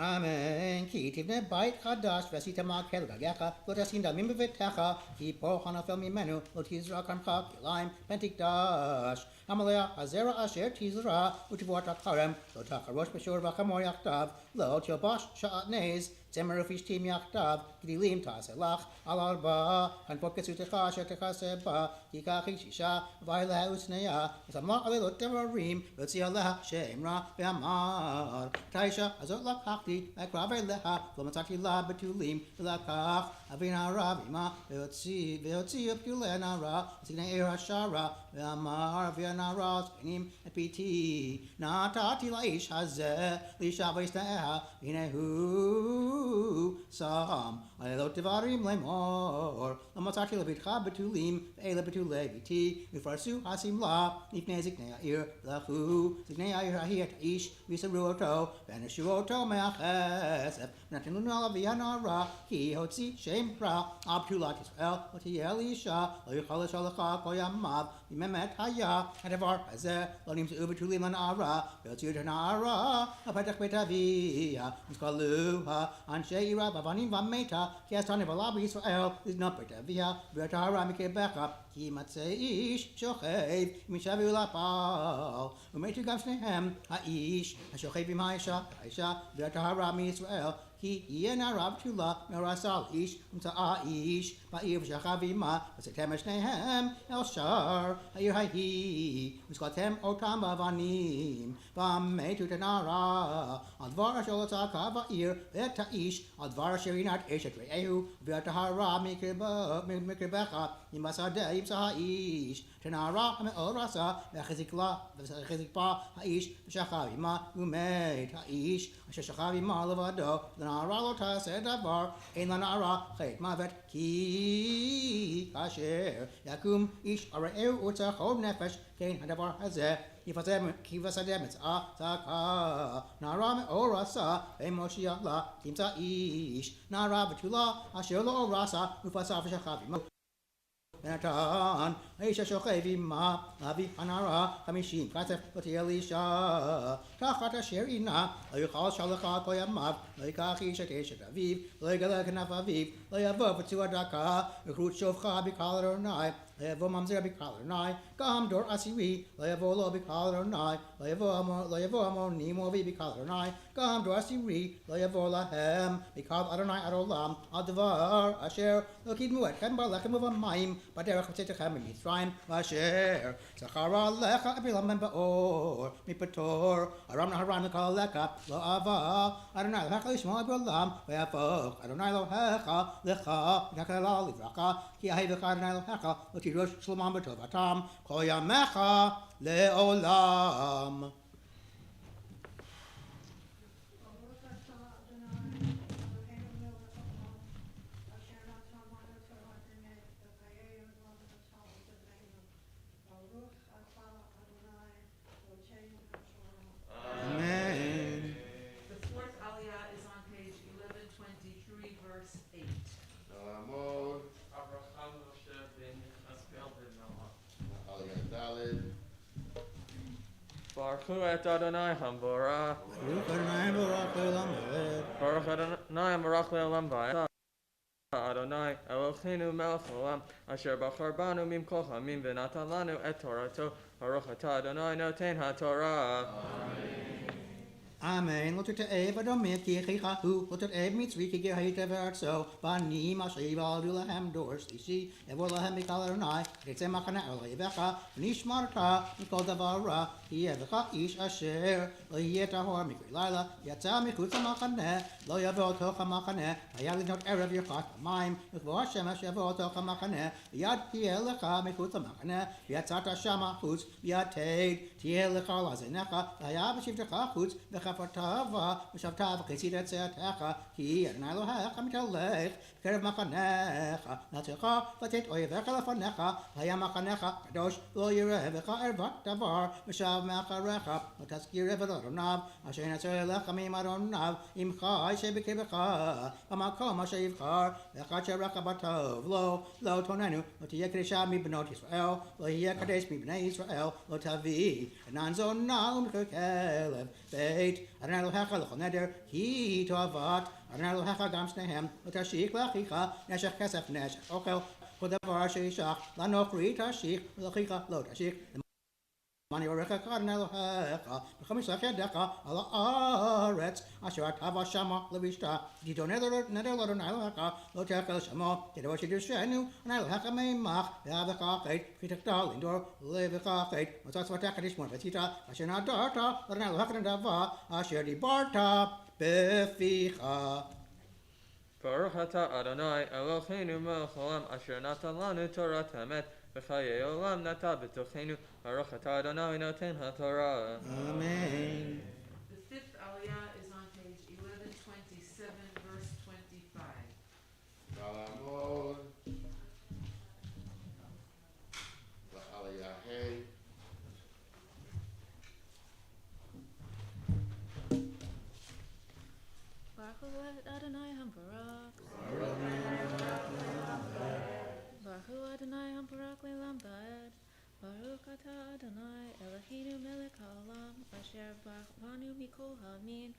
אמן, כי תבנה בית חדש ועשית מעקה לגגיך, לא תשים דמים בביתך, כי פור הנופל ממנו, לא תזרוק עמך כליים פן תקדש. Amalea Azera Asher Tizra, Utivota Karem, Lotaka Rosh Bashur Vakamor Yaktav, Lo Tiobash Sha'at Nez, Zemerufish Tim Yaktav, Gilim Taselach, Alarba, and Poketsutecha Shetekaseba, Yikachi Shisha, Vaila Usnea, Samla Alilot Devarim, Lutzi Allah, Shemra, Beamar, Taisha, Azotla Hakti, Akrave Leha, Flomataki La Betulim, Lakach, Avina Ravima, Veotzi Pulenara, Signa Era Shara, Beamar, Vianara, Nim, Epiti, Natati Laish Haze, Lisha Vesta, Vinehu, Sam, Alilot Devarim Lemor, Lamataki Levitcha Betulim, Ela Betuleviti, Ufarsu Hasim La, Nifne Zignea Ir, Lahu, Zignea Ir Hiat Ish, Visaruoto, Vanishuoto Meaches, Natinunala Vianara, Ki Hotzi, Shemra, Abtulat Israel, Otiel Loyukhalish Alacha, Koyamav, Memet Haya, Hadavar Hazer, Lonim Ubetuliman Ara, Beltutanara, Apatak Betavia, Muskaluha, Ansheira, Bavanim Vameta, Kiastani Valabi Israel, is not Betavia, Bertara Mikebeka, Ki Matseish, Shochev, Mishavu Lapal, Umetu Gavsnehem, Aish, Shochev Maisha, Aisha, Bertara Israel, Ki Yenarab Tula, Merasal Ish, Aish, Ba'ir Shachavima, Setemesh Nehem, El Shar, Air Hai, Muskatem Otam Bavanim, Bame Tutanara, Advar Sholotaka Ba'ir, Vetaish, Advar Sherinat Eshet Rehu, Vertahara Mikrebecha, Imasade Imsaish, Tanara, Orasa, Vechizikla, Vechizikpa, Aish, Shachavima, Umed, Aish, Shachavima Lavado, Naralota said Davar, Elanara, Chet Mavet, Ki, Kasher, Yakum, Ish, Areu, Uta, Hom Nefesh, Kain, Hadavar Hazeh, Kivasademets, Taka, Naram, Orasa, Emoshia La, Timsa Ish, Naravatula, Ashelo Orasa, Ufasa Shachavima. Benatan, Aisha Shochevima, Avi Anara, Hamishim, Katef, Elisha, Tachata Sherina, Ayuchal Shalaka Koyamav, Laikachi Shakesh Aviv, Laigalakanav Aviv, Layabov Tuadaka, Recruit Shofcha Bikalar Nai, Layavo Mamzer Bikalar Nai, Gam Dor Asiri, Layavolo Bikalar Nai, Layavo Amor Nemo Bikalar Nai, Gam Dor Asiri, Layavola Hem, Bikal Adonai Adolam, Advar, Asher, Lokid Muet, Kemba Lakamova Maim, Baderach Tetachem, Mitzrayim, Asher, Zachara Lecha, Abilam Baor, Mipator, Aram Haran Kaleka, Lo Ava, Adonai Lecha, Ishmael Abilam, Beafok, Adonai Lo Hecha, Lecha, Yakala Livraka, Kiahevach Adonai Lo Hecha, Lotirosh Shlomam Batovatam, Koyamecha, Leolam. Amen. The fourth aliyah is on page 1123, verse 8. Amod, Aliyah Dalid, Baruch et Adonai Hambora. Baruch Adonai Baruch Le'olam. Baruch Adonai Baruch Le'olam Va'ed. Adonai Eloheinu Melech Olam Asher Bachar Banu Mimkol Hamim V'natan Lanu Et Torato Baruch Atah Adonai Noten HaTorah. Amen. Lot het even dan met Kirchicha hu. Lot het even met Zwiki geheite werd zo. Bani Mashiva Dulahem doors. Lishi. Evolahem Bikalanai. Ritzemachana Olevecha. Nishmarta. Nikol Davara. Yevecha Ish Asher. Loyeta Hor Mikrila. Yatza Mikutza Machane. Loyavot Hochamachane. Ayali not Erev Yerchat Maim. Mikvashem Ashevot Hochamachane. Yad Tielecha Mikutza Machane. Yatzata Shama Hutz. Yatade. Tielecha Lazenecha. Ayab Shivtecha Hutz. Chafatava, Mishavtava, Kisida Tsetecha, He and Niloha, Kamitalech, Kermakanecha, Natecha, Latit Oyeveka Fanecha, Hayamakanecha, Kadosh, Loyerevecha, Ervat Davar, Mishav Makarecha, Notaski Revelonav, Ashena Selech, Mimaronav, Imcha, Shebekebeka, Amakom, Shevkar, Ekacheraka Batov, Lo Tonanu, Notiekrisha mi Benot Israel, Loyekadesh mi Bnei Israel, Lotavi, Nanzo Naum Kelev, Beit. Adonai Elohecha l'chol neder, ki toavat, Adonai Elohecha gam shnehem, l'tashich l'chicha, neshech kesef neshech okel, kol davar sheishach, lanochri tashich, l'chicha lo tashich. Mani orecha karan Elohecha, b'chamisach yadecha ala haaretz, asher atava shama levishta, dito neder lodon Elohecha, lo tekel shamo, kedo shiddushenu, and Elohecha meimach, ve'avecha chet, v'tekta lindor, levecha chet, motzatz v'tek Kaddish mon v'tzita, asher nadarta, lodon Elohecha nedava, asher dibarta, beficha. Baruch atah Adonai Eloheinu melech haolam asher natan lanu Torah hamet v'chayei olam nata b'tochenu Baruch atah Adonai noten haTorah. Amen. The fifth aliyah is on page 1127, verse 25. Galamod. La'aliyahei. Baruch Hu Adonai Hambarak. Baruch Hu Adonai Hambarak Le'olam Va'ed. Baruch Atah Adonai Eloheinu Melech Haolam Asher Banu Mikol Ha'amin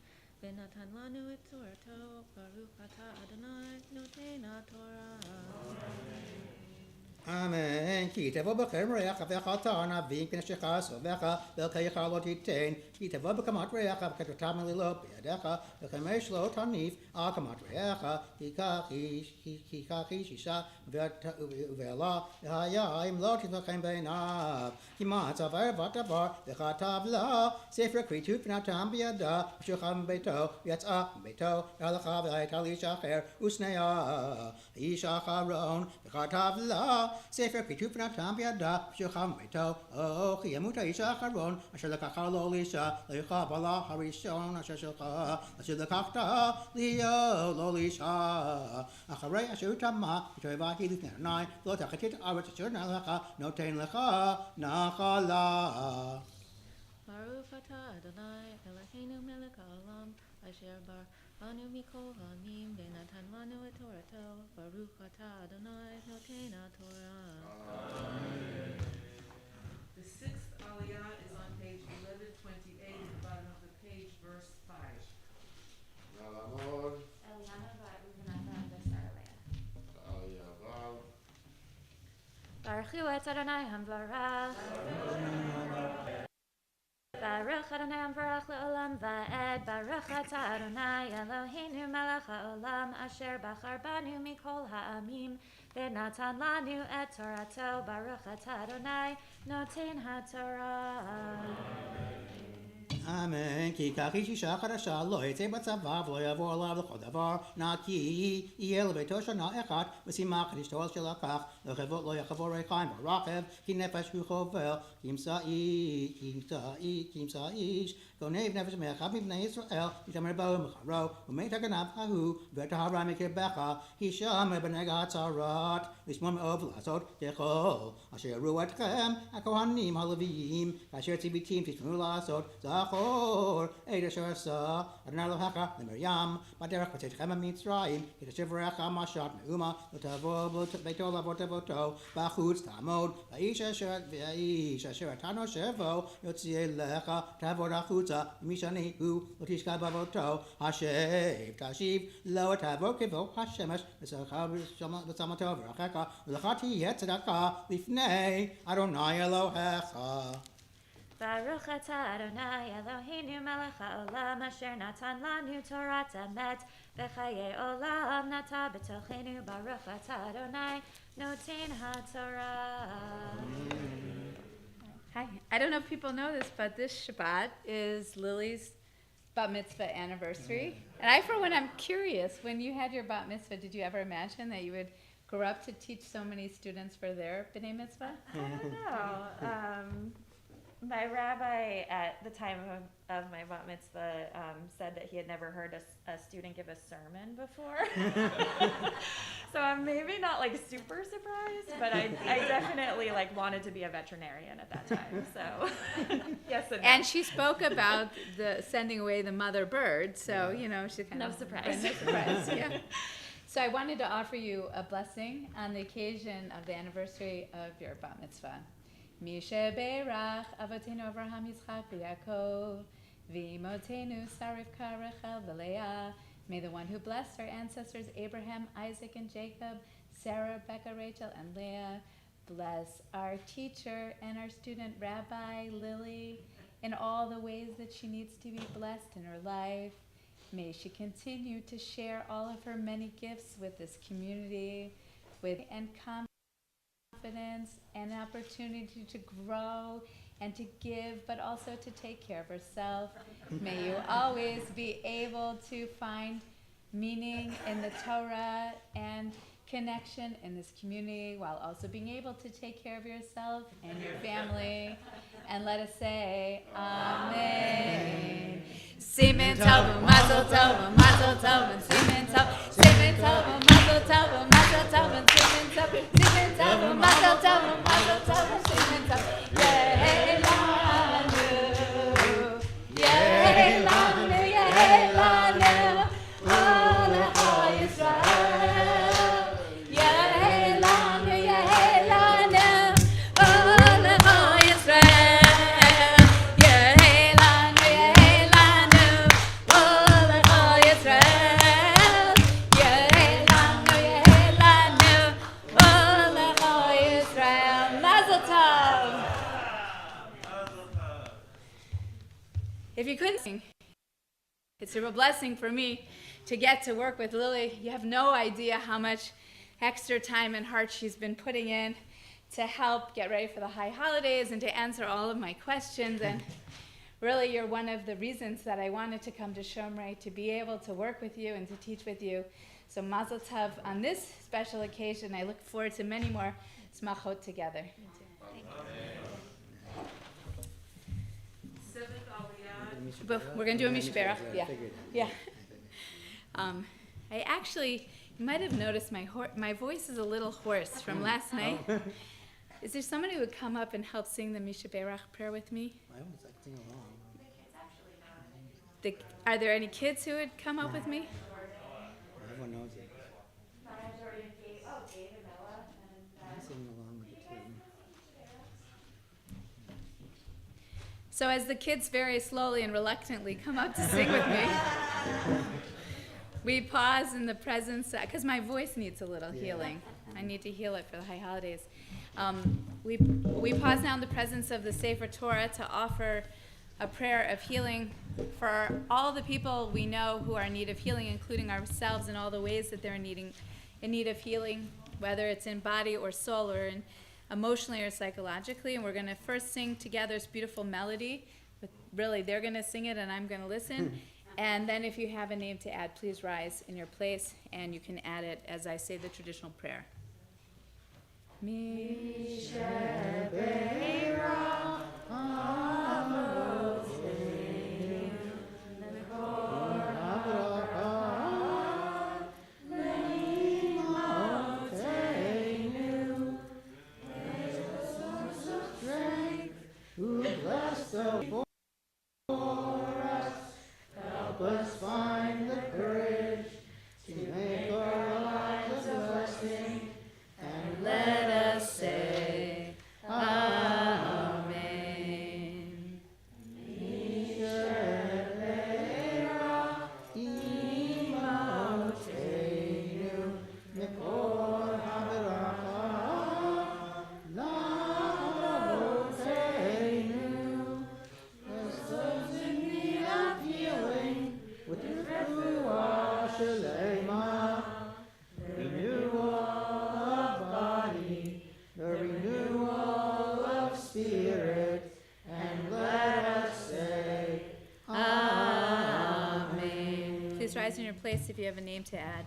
V'natan Lanu Et Torato. Baruch Atah Adonai Noten HaTorah. Amen. Ki tavo b'chem reach v'chata navim k'neshecha sovecha v'elkeyecha lo titen. Ki tavo b'kamat reach v'ketotam lilo b'yadecha v'chemesh lo tanif al kamat reach ki kachish isha v'ela v'hayim lo tivachem beinav. Ki matzav v'atavar v'chatav la sefer kritut v'natam b'yada v'shucham beito v'yatza beito v'halacha v'hayta l'ishacher usneya isha charon v'chatav la Sefer Kitup Natam Biada, Shucham Beto, O Chiamuta Isha Charon, Asher Lakachar Lo Lisha, Lecha Bala Harishon, Asher Shilcha, Asher Lakachta, Leo Lo Lisha, Acharei Asher Utama, Vitoivaki Litnai, Lo Tachatit Arat Asher Nalacha, Notain Lecha, Nachala. Baruch Atah Adonai Eloheinu Melech Haolam Asher Banu Mikol Ha'amim V'natan Lanu Et Torato. Baruch Atah Adonai Noten HaTorah. The sixth aliyah is on page 1128, at the bottom of the page, verse 5. Galamod. Eliana Va'uvanata Vesaralea. La'aliyahav. Baruch Hu Et Adonai Hamvarach. Baruch Adonai Hamvarach Le'olam Va'ed. Baruch Atah Adonai Eloheinu Melech Haolam Asher Bachar Banu Mikol Ha'amim V'natan Lanu Et Torato. Baruch Atah Adonai Noten HaTorah. Amen. Ki kachish isha chadasha lo yetze batzavav lo yavor alav l'chol davar naki yeh lebeito shana echat v'simach l'ishtoel shelakach lo yachavor rechaim v'rachev ki nefesh hu chovel kimsa ish gonev nefesh me'echav mibnei Yisrael yitamer bo mecharo u'meit haganav hahu v'tahara mikebecha hisham ebeneg hatzarat lishmom ov lasot techol asher ruatchem hakohanim halavim asher tzivitim tishmu lasot zachor ed asher asa Adonai Elohecha leMiriam baderech v'tetchem mitzrayim et asher v'recha mashat me'uma l'tavo beito lavot avoto b'chutz tamod v'ish asher atano shevo yotzieh lecha tavod achutza mishani hu l'tishka b'avoto hashev tashiv lo tavo kevo hashemesh v'samato v'rachecha v'lecha tiyeh tzedakah lifnei Adonai Elohecha. Baruch Atah Adonai Eloheinu Melech Haolam Asher Natan Lanu Torah Emet V'chayei Olam Nata B'tochenu. Baruch Atah Adonai Noten HaTorah. Hi. I don't know if people know this, but this Shabbat is Lily's bat mitzvah anniversary. And I, for one, I'm curious. When you had your bat mitzvah, did you ever imagine that you would grow up to teach so many students for their b'nai mitzvah? I don't know. My rabbi at the time of my bat mitzvah said that he had never heard a student give a sermon before. So I'm maybe not like super surprised, but I definitely like wanted to be a veterinarian at that time. So yes and no. And she spoke about the sending away the mother bird, so you know she kind No of surprise. No surprise, yeah. So I wanted to offer you a blessing on the occasion of the anniversary of your bat mitzvah. Mishe Beirach Avotenu Avraham Yitzchak Yaakov V'imotenu Sarivka Rachel V'Leah. May the one who blessed our ancestors Abraham, Isaac, and Jacob, Sarah, Rebecca, Rachel, and Leah, bless our teacher and our student, Rabbi Lily, in all the ways that she needs to be blessed in her life. May she continue to share all of her many gifts with this community, and confidence and opportunity to grow and to give, but also to take care of herself. May you always be able to find meaning in the Torah and connection in this community, while also being able to take care of yourself and your family. And let us say, Amen. Simen tov, mazel tov, mazel tov, simen tov, mazel tov, mazel tov, simen tov, mazel tov, mazel tov, simen tov. Yehelanu, Yehelanu, Yehelanu, Olecha Yisrael. Yehelanu, Yehelanu, Olecha Yisrael. Yehelanu, Yehelanu, Olecha Yisrael. Yehelanu, Yehelanu, Olecha Yisrael. Mazel tov. If you couldn't sing, it's a real blessing for me to get to work with Lily. You have no idea how much extra time and heart she's been putting in to help get ready for the high holidays and to answer all of my questions. And really, you're one of the reasons that I wanted to come to Shomrei, to be able to work with you and to teach with you. So mazel tov on this special occasion. I look forward to many more smachot together. Seventh Aliyah. But we're going to do a Mishberach. Yeah. I actually, you might have noticed my voice is a little hoarse from last night. Is there somebody who would come up and help sing the Mishberach prayer with me? I always like to sing along. Are there any kids who would come up with me? Everyone knows it. Dave and Ella, I'm singing along with the tune. So as the kids very slowly and reluctantly come up to sing with me, we pause in the presence, because my voice needs a little healing. I need to heal it for the high holidays. We pause now in the presence of the Sefer Torah to offer a prayer of healing for all the people we know who are in need of healing, including ourselves, in all the ways that they're in need of healing, whether it's in body or soul or emotionally or psychologically. And we're going to first sing together this beautiful melody. Really, they're going to sing it and I'm going to listen. And then if you have a name to add, please rise in your place and you can add it as I say the traditional prayer. Who bless the poor us, help us find the courage to make our lives a blessing, and let us say, Amen. Mishabeira imotenu mikol haberacha la'avotenu. Bless those in need of healing with the refuah shalema, renewal of body, the renewal of spirit, and let us say, Amen. Please rise in your place if you have a name to add.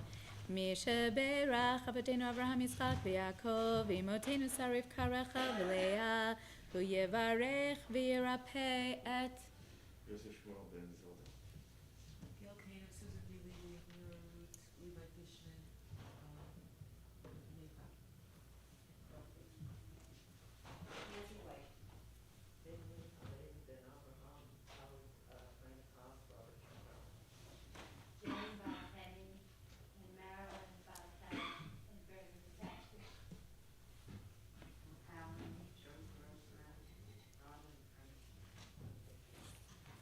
Mishaberach Avatenu Avraham Yitzchak v'Yaakov Imotenu Sarif Karecha v'Leah Hu Yevarech v'Yirapeh et. Gail Kane of Susan B. Levy, Mira Root, Levi Fishman, Neha. Nancy White. James Bartheny, and Marilyn Bartheny, and Brendan Jackson.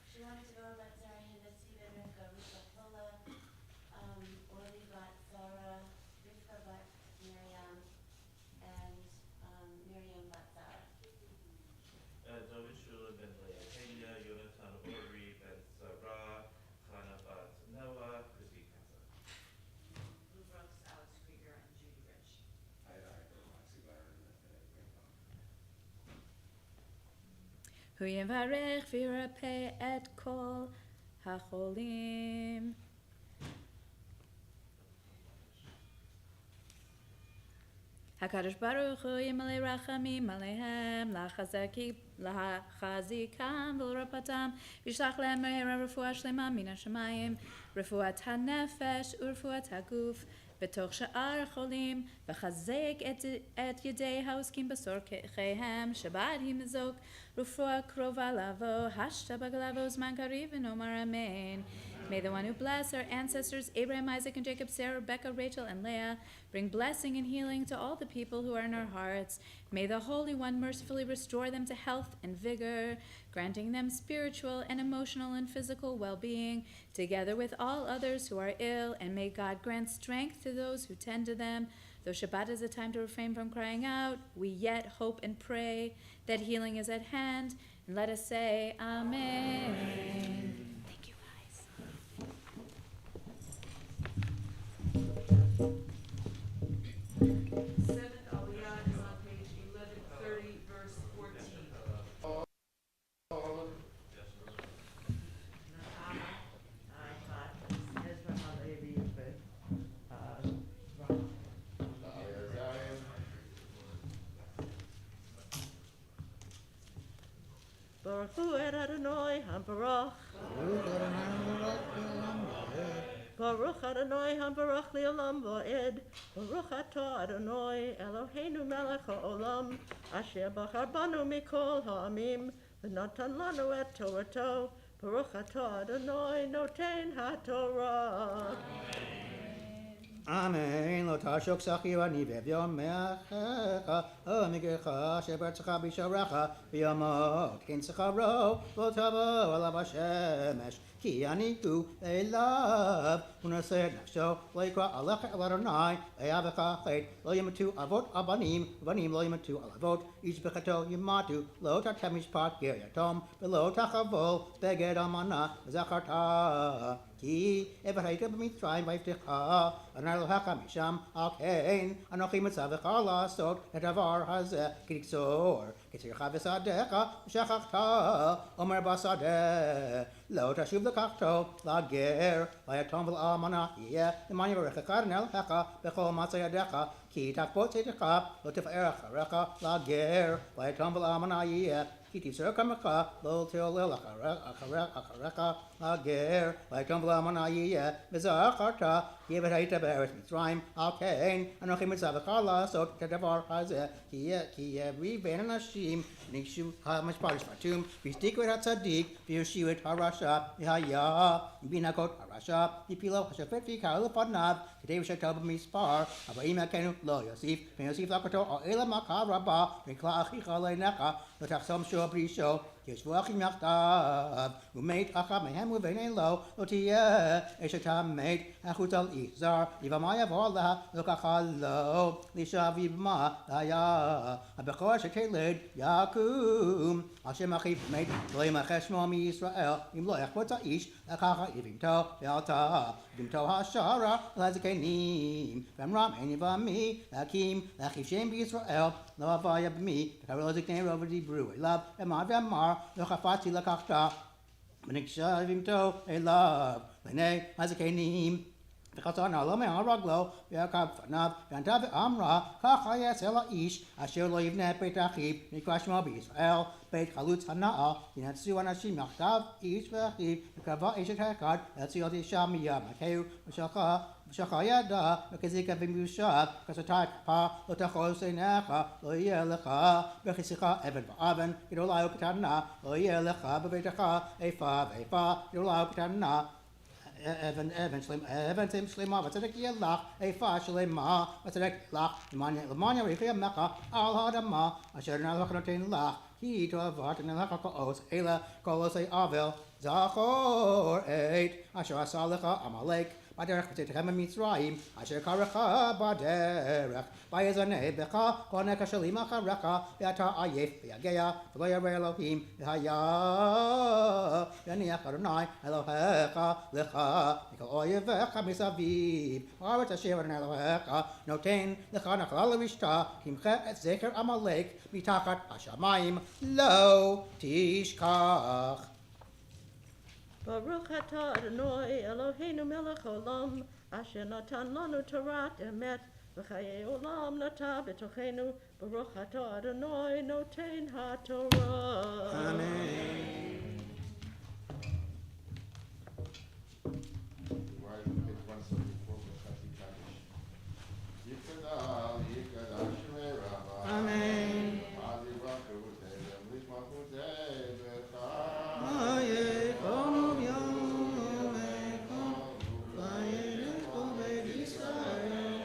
She wanted to go about Sarah Hannah, Stephen Rivka, Rita Tola, Orly Got Sarah. הוא יברך וירפא את כל החולים. הקדוש ברוך הוא ימלא רחמים עליהם, להחזיקם ולרפאתם, וישלח להם מהרה רפואה שלמה מן השמיים, רפואת הנפש ורפואת הגוף, בתוך שאר החולים, וחזק את ידי העוסקים בצורכיהם, שבת היא מזוק, רפואה קרובה לבוא, השתבח לבוא זמן קריב ונאמר אמן. May the one who blessed our ancestors Abraham, Isaac, and Jacob, Sarah, Rebecca, Rachel, and Leah bring blessing and healing to all the people who are in our hearts. May the Holy One mercifully restore them to health and vigor, granting them spiritual and emotional and physical well-being, together with all others who are ill, and may God grant strength to those who tend to them. Though Shabbat is a time to refrain from crying out, we yet hope and pray that healing is at hand, and let us say, Amen. Seventh Aliyah is on page 1130, verse 14. Baruch hu et Adonai HaBarach. Baruch Adonai HaBarach Le'olam Va'ed. Baruch atah Adonai Eloheinu melech ha'olam, asher bachar banu mikol ha'amim, v'natan lanu et Torato. Baruch atah Adonai noten ha'Torah. Amen. Lo tashok sachi vani v'yom me'achecha, o migecha shebertzecha b'sharecha, v'yomot kinsecha ro, lo tavo alav hashemesh, ki aniku elav, unaseh nafsho, lo yikra alecha el Adonai, e'avecha chet, lo yimatu avot abanim, vanim lo yimatu alavot, ish bechato yimatu, lo tatem mishpat ger yatom, v'lo tachavol, beged amana, v'zacharta. כי הבאת במצרים והבטחה, ונעלך משם על כן, אנוכי מצווך לעשות את הדבר הזה כתקצור, כצריך בשדך ושכחת, אומר בשדה, לא תשוב לקחתו לגר, ליתום ולאלמנה יהיה, למען יברכך ונעלך בכל מעשה ידיך, כי תקפוץ ידך, לא תפאר אחריך לגר, ליתום ולאלמנה יהיה, כי תסר קמך, לא תעולל אחריך לגר, ליתום ולאלמנה יהיה, וזכרת, כי הבאת בארץ מצרים, על כן, אנוכי מצווך לעשות את הדבר הזה, כי יביא בין אנשים, ניגשו המשפט לשפטום, והצדיקו את הצדיק, והושיעו את הרשע, והיה בנהגות הרשע, הפילו השופט ויקרא לפניו, כדי ושתו במספר, אבל אם יכנו לא יוסיף, ויוסיף לקראתו על אלה מכה רבה, ונקרא אחיך לעיניך, לא תחסום שור ברישו, כי ישבו אחים יחדיו, ומת אחד מהם וביניהם לא תהיה אשת המת, החוץ על איש זר, לבמה יבוא לה, לא ככה לו, לאישה ויבמה היה, הבכור שתלד יקום, על שם אחיו מת, לא ימחה שמו מישראל, אם לא יחפוץ האיש, לקחה יבימתו ועלתה, יבימתו השערה לזקנים, ואמרם אין יבמי להקים, להחיב שם בישראל, לא הוויה במי, וקראו לזקני רוב ודיברו אליו, אמר ואמר, לא חפצתי לקחת, ונקשה יבימתו אליו, לעיני הזקנים. וחצרנה לו מעל רגלו, וירקב פניו, וענתה ואמרה, ככה יעשה לאיש, אשר לא יבנה בית אחיו, נקרא שמו בישראל, בית חלוץ הנאה, ינצרו אנשים יחדיו, איש ואחיו, וקבע אשת האחד, להציל את אישה מים הכהו, ושלחה ידה, וכזיקה במיושב, כסתה כפה, לא תחרוס עיניך, לא יהיה לך, וכיסך אבן ואבן, גדולה וקטנה, לא יהיה לך בביתך, איפה ואיפה, גדולה וקטנה, אבן שלמה וצדק יהיה לך, איפה שלמה וצדק לך, למען יאריך ימיך על האדמה, אשר נלך נותן לך, כי תאהבת נלך כל עוש, אלא כל עושי עוול, זכור 8, Asher Asalecha Amalek, Baderech B'Teitechem Mitzrayim, Asher Karecha Baderech, Bayezaneh Becha, Koneka Shalim Acharecha, Beata Ayef, Beagea, V'lo Yareh Elohim, V'haya, Yaniach Adonai, Elohecha, Lecha, Mikol Oyevecha Misaviv, Haaretz Asher Adonai Elohecha, Noten, Lecha Nachal Rishta, Kimcha Et Zecher Amalek, Mitachat Hashamayim, Lo Tishkach. Baruch atah Adonai Eloheinu melech olam, asher natan lanu Torat emet, v'chayei olam nata b'tochenu. Baruch atah Adonai noten haTorah. Amen. Rise and pick 174 for Kaddish. Yikadal, Yikadal, Shomrei, Rabbi. Amen. Adi Bakutei, Lemlich Makutei, Bechai. Aye, Konom Yom Ekom, Vayelech Obed Yisrael,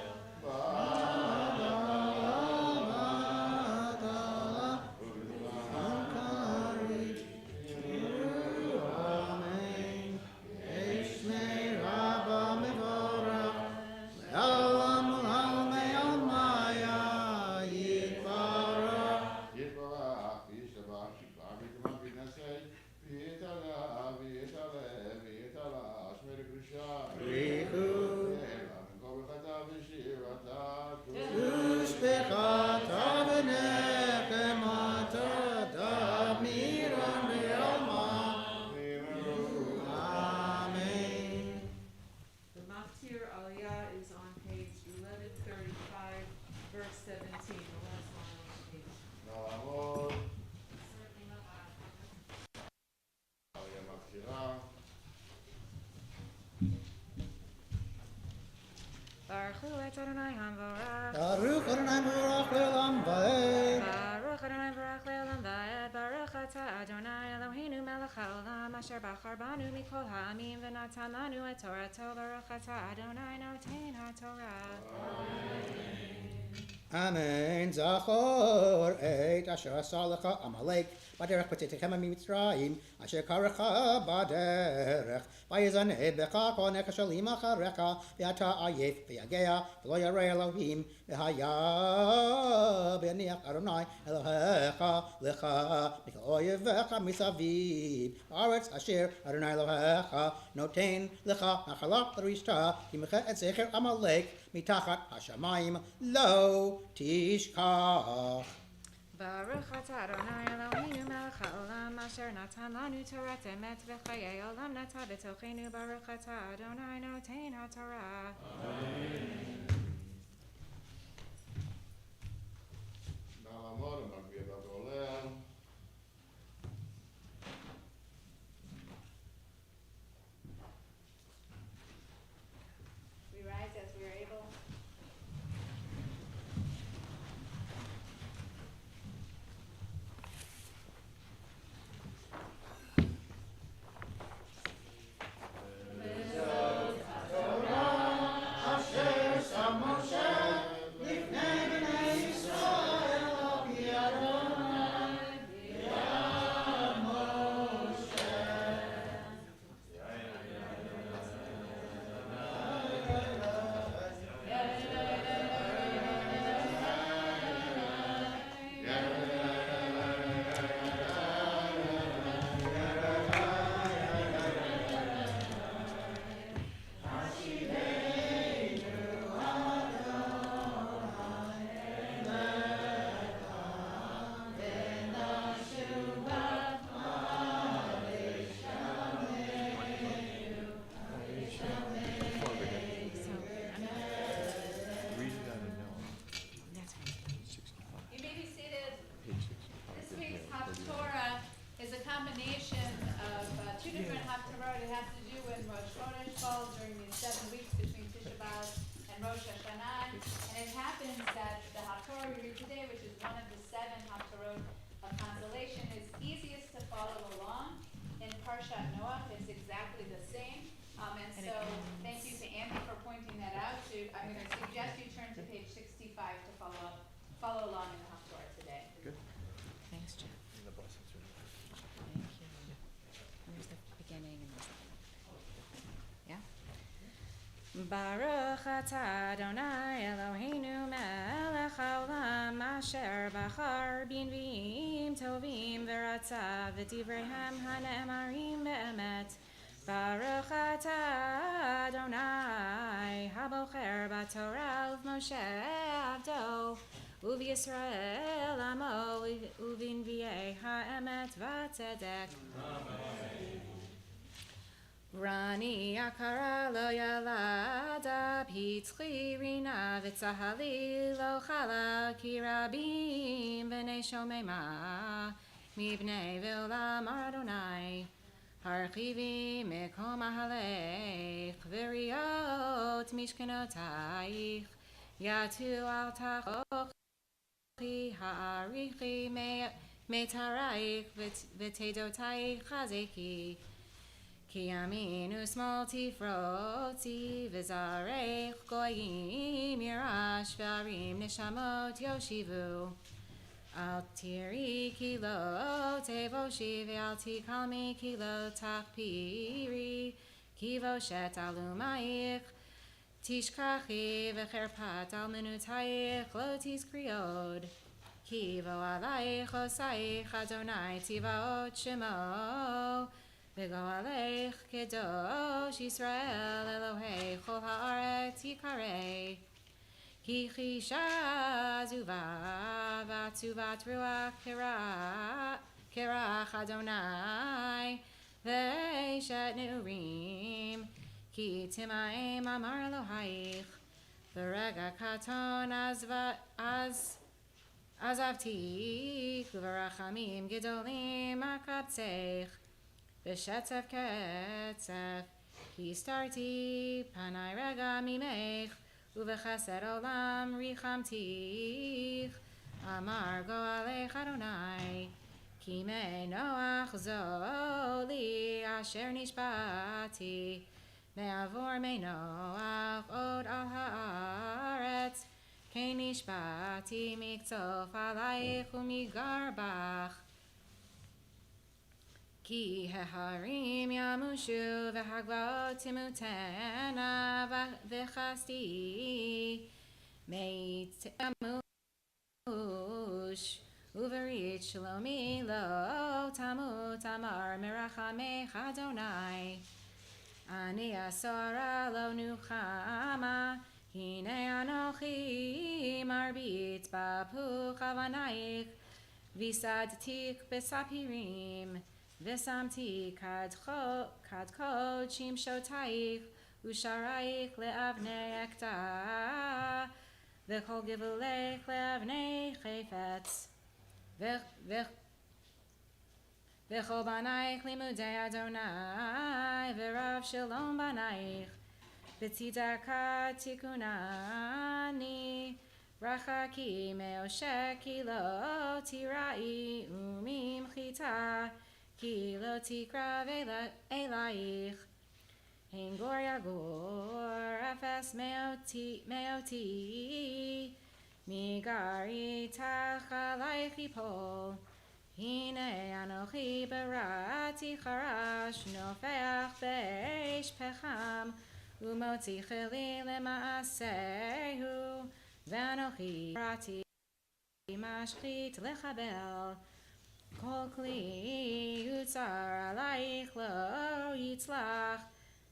V'Avatala, V'Karit, Amen. Eshnei Rabba Mevorach, Le'olam U'Olam Me'almaya Yitbarach. Yitbarach, Yishtabach, Shibach, Yitbarach, Yitnasei, V'Yitala, V'Yitala, V'Yitala, Shmei Kedusha. Richu, Elam, Kol B'chata V'Shirata, Ushpechata V'Nechem Atah Miram Be'alma. Amen. The Maftir Aliyah is on page 1135, verse 17, the last line on the page. Na'amod. Aliyah Maftirah. Baruch Hu et Adonai Hamvorach. Baruch Adonai Baruch Le'olam Va'ed. Baruch Adonai Baruch Le'olam Va'ed. Baruch atah Adonai Eloheinu melech haolam, asher bachar banu mikol ha'amim v'natan lanu et Torato. Baruch atah Adonai noten haTorah. Amen. Zachor et asher asalecha Amalek, Baderech B'Teitechem Mitzrayim, asher karecha Baderech, Vayezaneh Becha, Koneka Shalim Acharecha, Beata Ayef, Beagea, V'lo Yareh Elohim, V'haya, Yaniach Adonai, Elohecha, Lecha, Mikol Oyevecha Misaviv, Haaretz Asher Adonai Elohecha, Noten Lecha Nachala Rishta, Kimcha Et Zecher Amalek, Mitachat Hashamayim, Lo Tishkach. Baruch atah Adonai Eloheinu melech haolam, asher natan lanu Torat emet, v'chayei olam nata b'tochenu. Baruch atah Adonai noten haTorah. Na'amod, Magbiya Bagolel. We rise as we are able. You may be seated. This week's Haftorah is a combination of two different Haftorah. It has to do when Rosh Chodesh falls during these 7 weeks between Tisha B'Av and Rosh Hashanah. And it happens that the Haftorah we read today, which is one of the 7 Haftorot of consolation, is easiest to follow along. In Parshat Noach, it's exactly the same. And so thank you to Andy for pointing that out. I'm going to suggest you turn to page 65 to follow along in the Haftorah today. Thanks, Jeff. Thank you. There's the beginning and there's the Baruch atah Adonai Eloheinu melech haolam asher bachar b'nviim tovim v'ratzav v'divreihem hane'emarim be'emet. Baruch atah Adonai habocher b'Torah u'Moshe avdo u'v'Yisrael amo u'v'nviei ha'emet v'tzedek. Rani akara lo yalada pitri rina v'tzahali lo chala ki rabim b'nei shomema mibnei v'olam Adonai harchivi mekom ahalech v'riot mishkenotaich yatu al tachochi ha'arichi metaraich v'tedotaich chazeki Ki aminu small tifroti v'zarech goyim yirash v'arim neshamot yoshivu al tiri kilo tevoshi ve'al tikalmi kilo takpiri ki voshet alumayich tishkachi v'cherpat al minutayich lo tiskriod ki vo alayich osayich Adonai tivaot shemo V'go'alech kedosh Yisrael Elohei chol ha'aretz yikarei Ki chisha zuva v'atzuvat ruach kerach Adonai V'eshet neurim Ki timaim amar Elohayich V'rega katon azavtik V'rachamim gedolim akabtzech B'shetzef ketzef, ki starti panai rega mimech, uv'chesed olam richamtich, amar go'alech Adonai, ki me noach zoli asher nishbati, me'avor me noach od al haaretz, ke nishbati mikzof alayich umigarbach, Ki heharim yamushu v'hagvot timutena v'chasti meit yamush uverit shlomi lo tamut amar merachamech Adonai ani asora lo nuchama hine anochi marbit bapuch avanaich v'sadtik b'sapirim V'samti kadko chim shotaich usharaich le'avnei ekta v'chol givulech le'avnei chayfetz v'chol banaich limudei Adonai v'rav shalom banaich v'tzidaka tikunani rachaki me'oshek lo tirai umimchita Ki lo tikra elaich Hein gor yagor Efes meoti Migari tachalaich yipol Hine anochi barati charash Nofeach beish pecham Umoti chili lemaasehu Vanochi barati mashchit lechabel Kol kli yutzar alayich lo yitzlach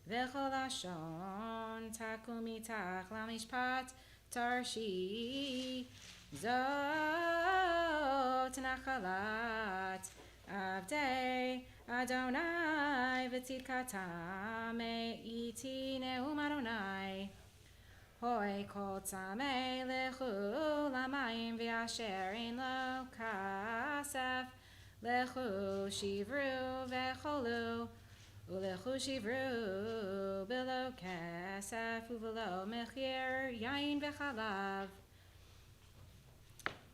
V'chol lashon takum itach lamishpat tarshi Zot nachalat avdei Adonai v'tzidkata me'iti neum Adonai Hoi kol tzamei lechu lamayim v'asher ein lo kasef Lechu shivru v'cholu, ulechu shivru below kesef uvelo mechir yain v'chalav.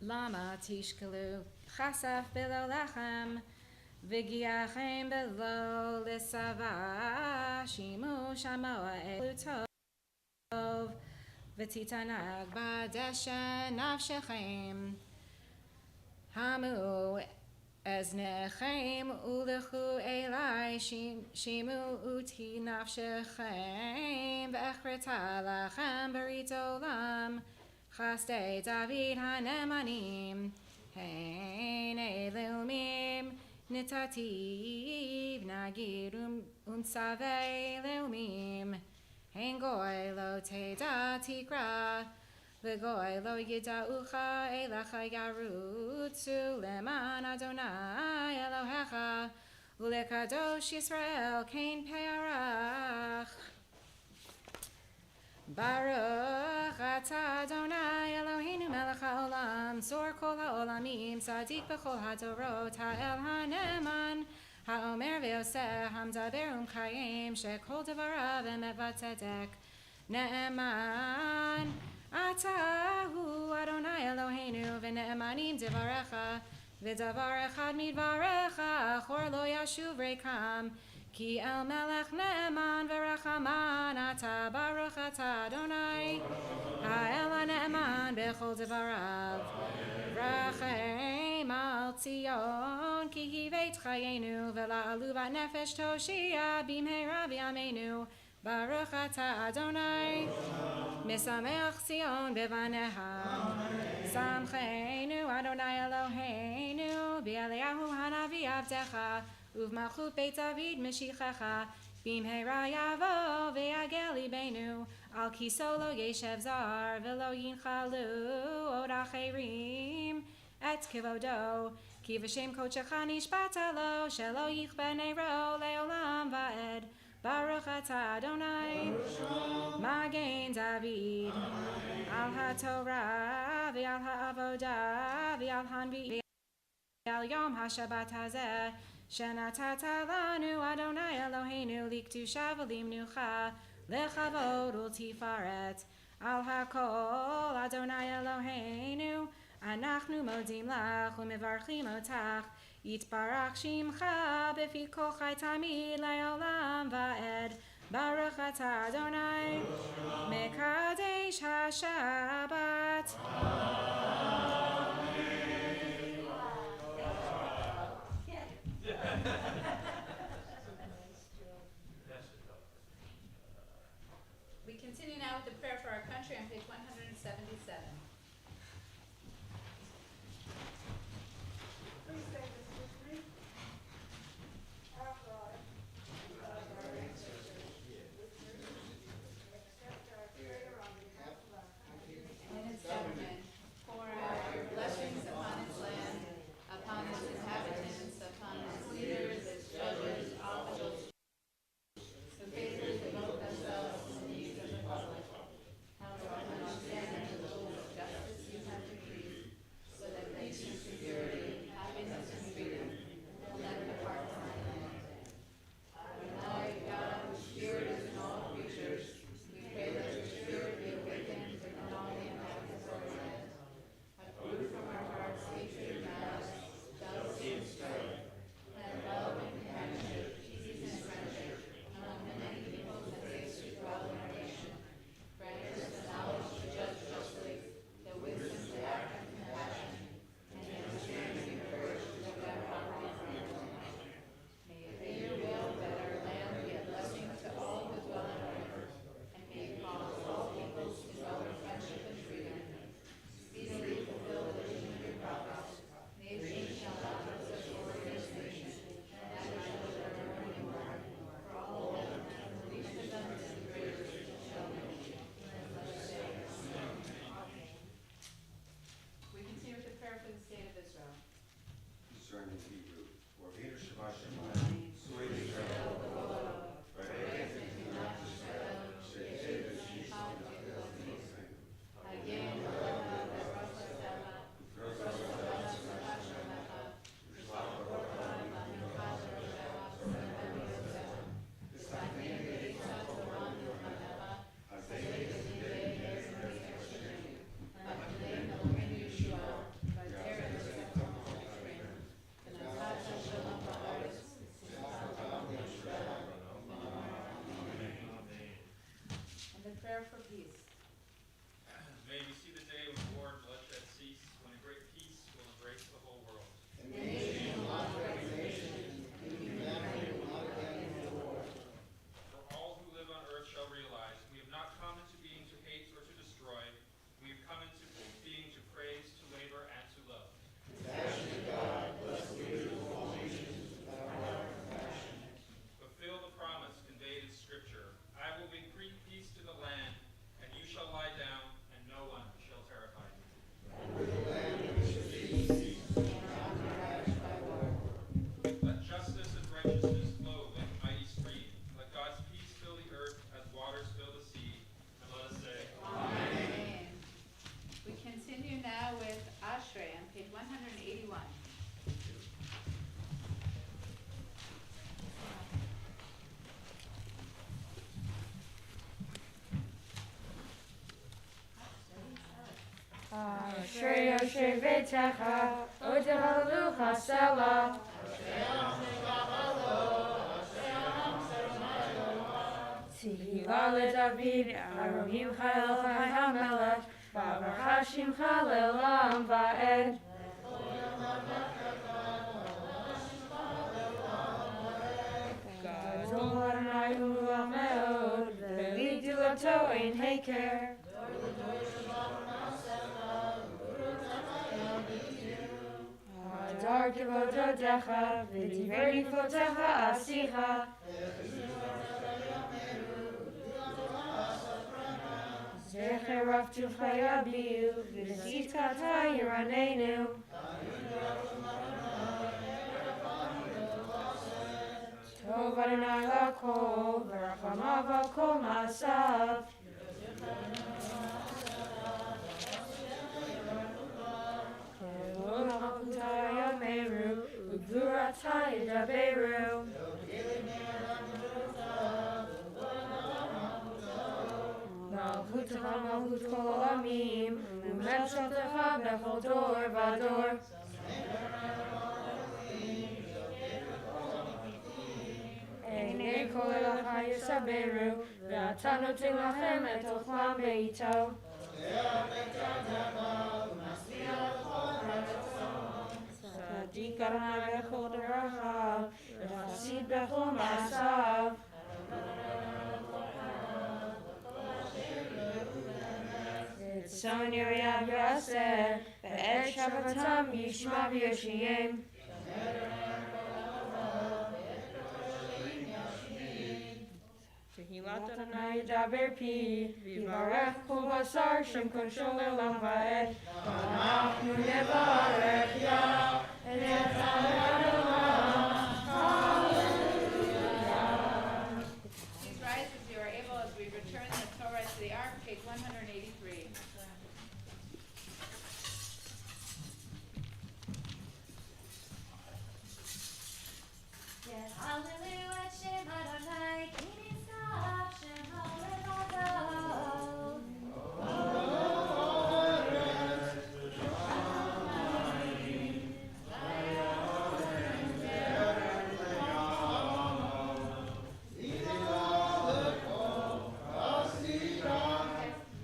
Lama tishkalu chasef below lechem, v'giachem below lesava shimu shamoa elutov, v'titanag b'deshen nafshechem. Hamu Eznechem ulechu elai shimu uti nafshechem v'echreta lachem berit olam chasdei David hanemanim hein elumim nitativ nagid unsave elumim hein goy lo teda tikra V'goy lo yida'ucha elecha yarutzu leman Adonai Elohecha u'lekadosh Yisrael kein pe'arach. Baruch atah Adonai Eloheinu melech ha'olam zor kol ha'olamim tzadik b'chol ha'dorot ha'el ha'neman ha'omer ve'oseh hamdaber u'mkayim shekol devarav emet v'tzedek ne'eman Atahu Adonai Eloheinu v'ne'emanim devarecha v'davar echad midvarecha achor lo yashuv rekam ki el melech ne'eman v'rachaman ata baruch ata Adonai ha'el ha'ne'eman b'chol devarav rachem al Tzion ki hivet chayenu v'la'alu v'nefesh toshia b'mheira v'yameinu Baruch atah Adonai, Misameach Zion bevaneha. Samcheinu Adonai Eloheinu, B'Eliyahu Hanavi Avdecha, Uv'malchut Beit David Meshichecha, B'mheira yavo v'yagel libenu, Al kiso lo yeshev zar, V'lo yinchalu od acherim, Et kivodo, Ki v'shem kodshecha nishbata lo, Shelo yichbe neiro leolam va'ed, Baruch atah Adonai, Magen David, Al HaTorah, V'al HaAvodah, V'al Hanvi, V'al Yom HaShabbat Hazeh, Shenatata lanu Adonai Eloheinu, Likdusha v'limnucha, Lechavod u'tifaret, Al HaKol Adonai Eloheinu, Anachnu modim lach, U'mevarchim otach, Yitbarach Shimcha b'fi kol chai tamid le'olam va'ed Baruch atah Adonai Mekadesh HaShabbat We continue now with the prayer for our country on page 177. Prayer for peace. May we see the day when war and bloodshed cease, when a great peace will embrace the whole world. And may shevetecha, odehalu chasela. Tehillah leDavid, Arohim Chayel HaMelech, V'Avarchashim Chalelam Va'ed. Gadol Adonai Hu Meod, V'Lidilato Ein Heker. Hadar Kivododecha, V'Divrei Fotecha Asicha. Zecher Raftuvcha Yabiu, V'Zitkata Yiranenu. Tov Adonai L'Kol, V'Rachamav L'Kol Ma'asav. K'elo Malchutai Yameru, U'Gvuratai Yidaberu. Malchutecha Malchut Kol Olamim, U'Memshaltecha Bechol Dor V'Dor. Einei Kol Elecha Yisaberu, V'Ata Noten Lachem Et Ochlam Be'ito. Tzadik Adonai Bechol Derachav, V'Chasid Bechol Ma'asav. Son Yeriad Yaseh, Ve'ed Shabbatam Yishma V'Yoshiyim. Tehillat Adonai Yidaber Pi, V'Yivarech Kol Basar Shem Konshol Elam Va'ed. V'Anachnu Nevarech Yah, Et Olam. Hallelujah. Please rise as you are able as we return the Torah to the Ark, page 183. Yes, hallelujah, Shem Adonai, Ki Nisaf, Shem Ha'olevado.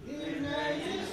Livnei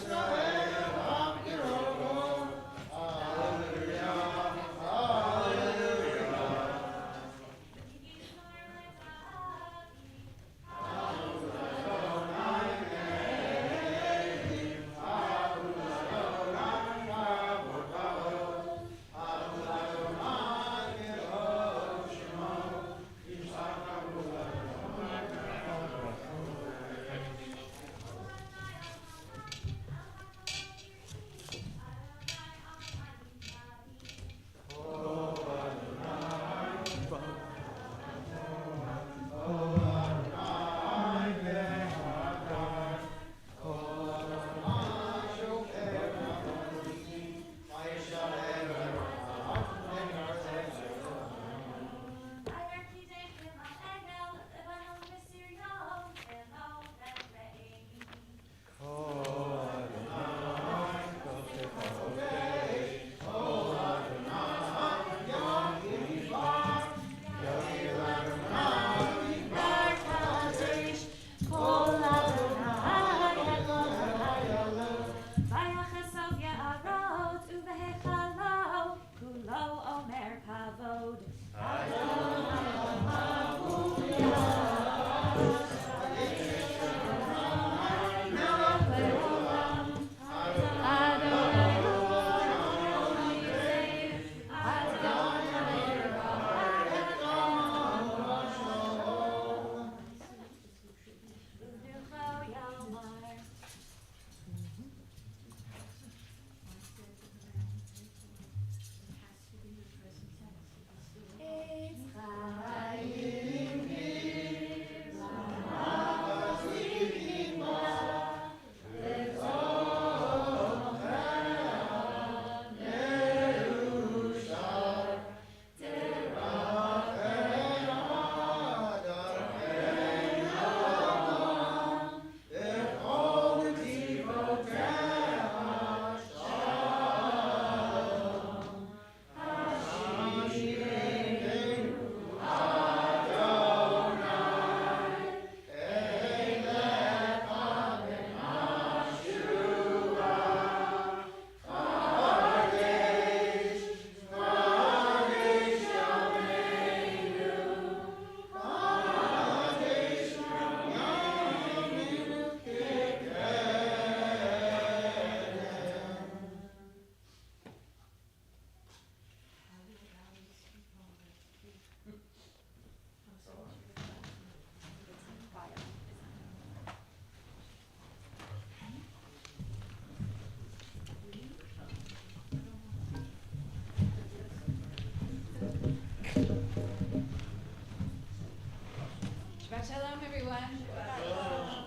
Shabbat Shalom, everyone. I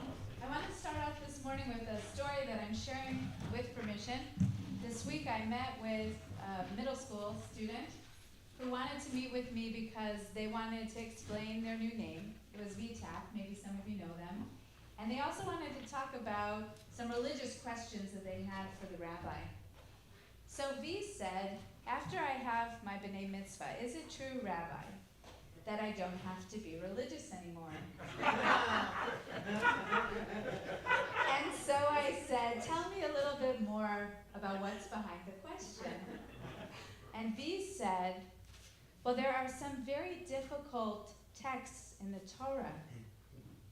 want to start off this morning with a story that I'm sharing with permission. This week I met with a middle school student who wanted to meet with me because they wanted to explain their new name. It was VTAC, maybe some of you know them. And they also wanted to talk about some religious questions that they had for the rabbi. So V said, after I have my B'nai Mitzvah, is it true, Rabbi, that I don't have to be religious anymore? And so I said, tell me a little bit more about what's behind the question. And V said, well, there are some very difficult texts in the Torah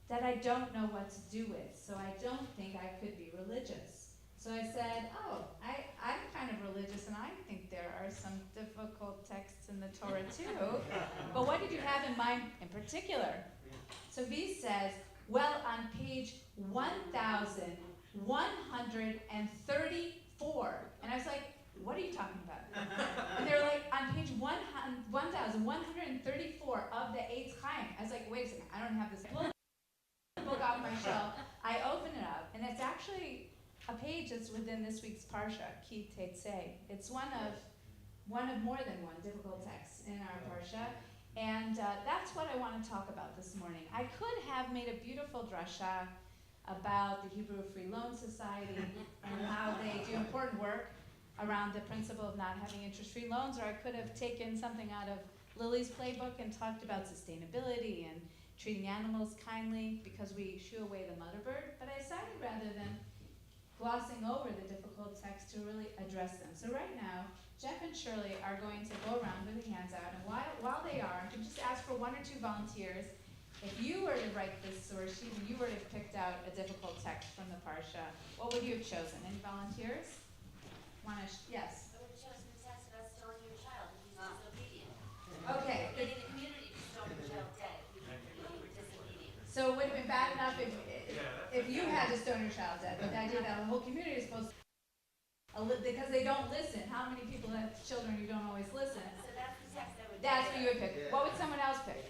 that I don't know what to do with, so I don't think I could be religious. So I said, I'm kind of religious, and I think there are some difficult texts in the Torah too. But what did you have in mind in particular? So V says, well, on page 1134. And I was like, what are you talking about? And they were like, on page 1134 of the Eitz Chaim. I was like, wait a second, I don't have this book off my shelf. I open it up, and it's actually a page that's within this week's Parsha, Ki Teitze. It's one of more than one difficult text in our Parsha, and that's what I want to talk about this morning. I could have made a beautiful drasha about the Hebrew Free Loan Society and how they do important work around the principle of not having interest-free loans, or I could have taken something out of Lily's playbook and talked about sustainability and treating animals kindly because we shoo away the mother bird, but I decided rather than glossing over the difficult text to really address them. So right now, Jeff and Shirley are going to go around with their hands out, and while they are, I could just ask for 1 or 2 volunteers. If you were to write this source sheet and you were to have picked out a difficult text from the Parsha, what would you have chosen? Any volunteers? Yes? I would have chosen the text about stoning your child if he's disobedient. Okay. Getting the community to stone your child dead if you were disobedient. So it would have been bad enough if you had to stone your child dead, but the idea that the whole community is supposed to, because they don't listen. How many people have children who don't always listen? So that's the text I would That's what you would pick. What would someone else pick?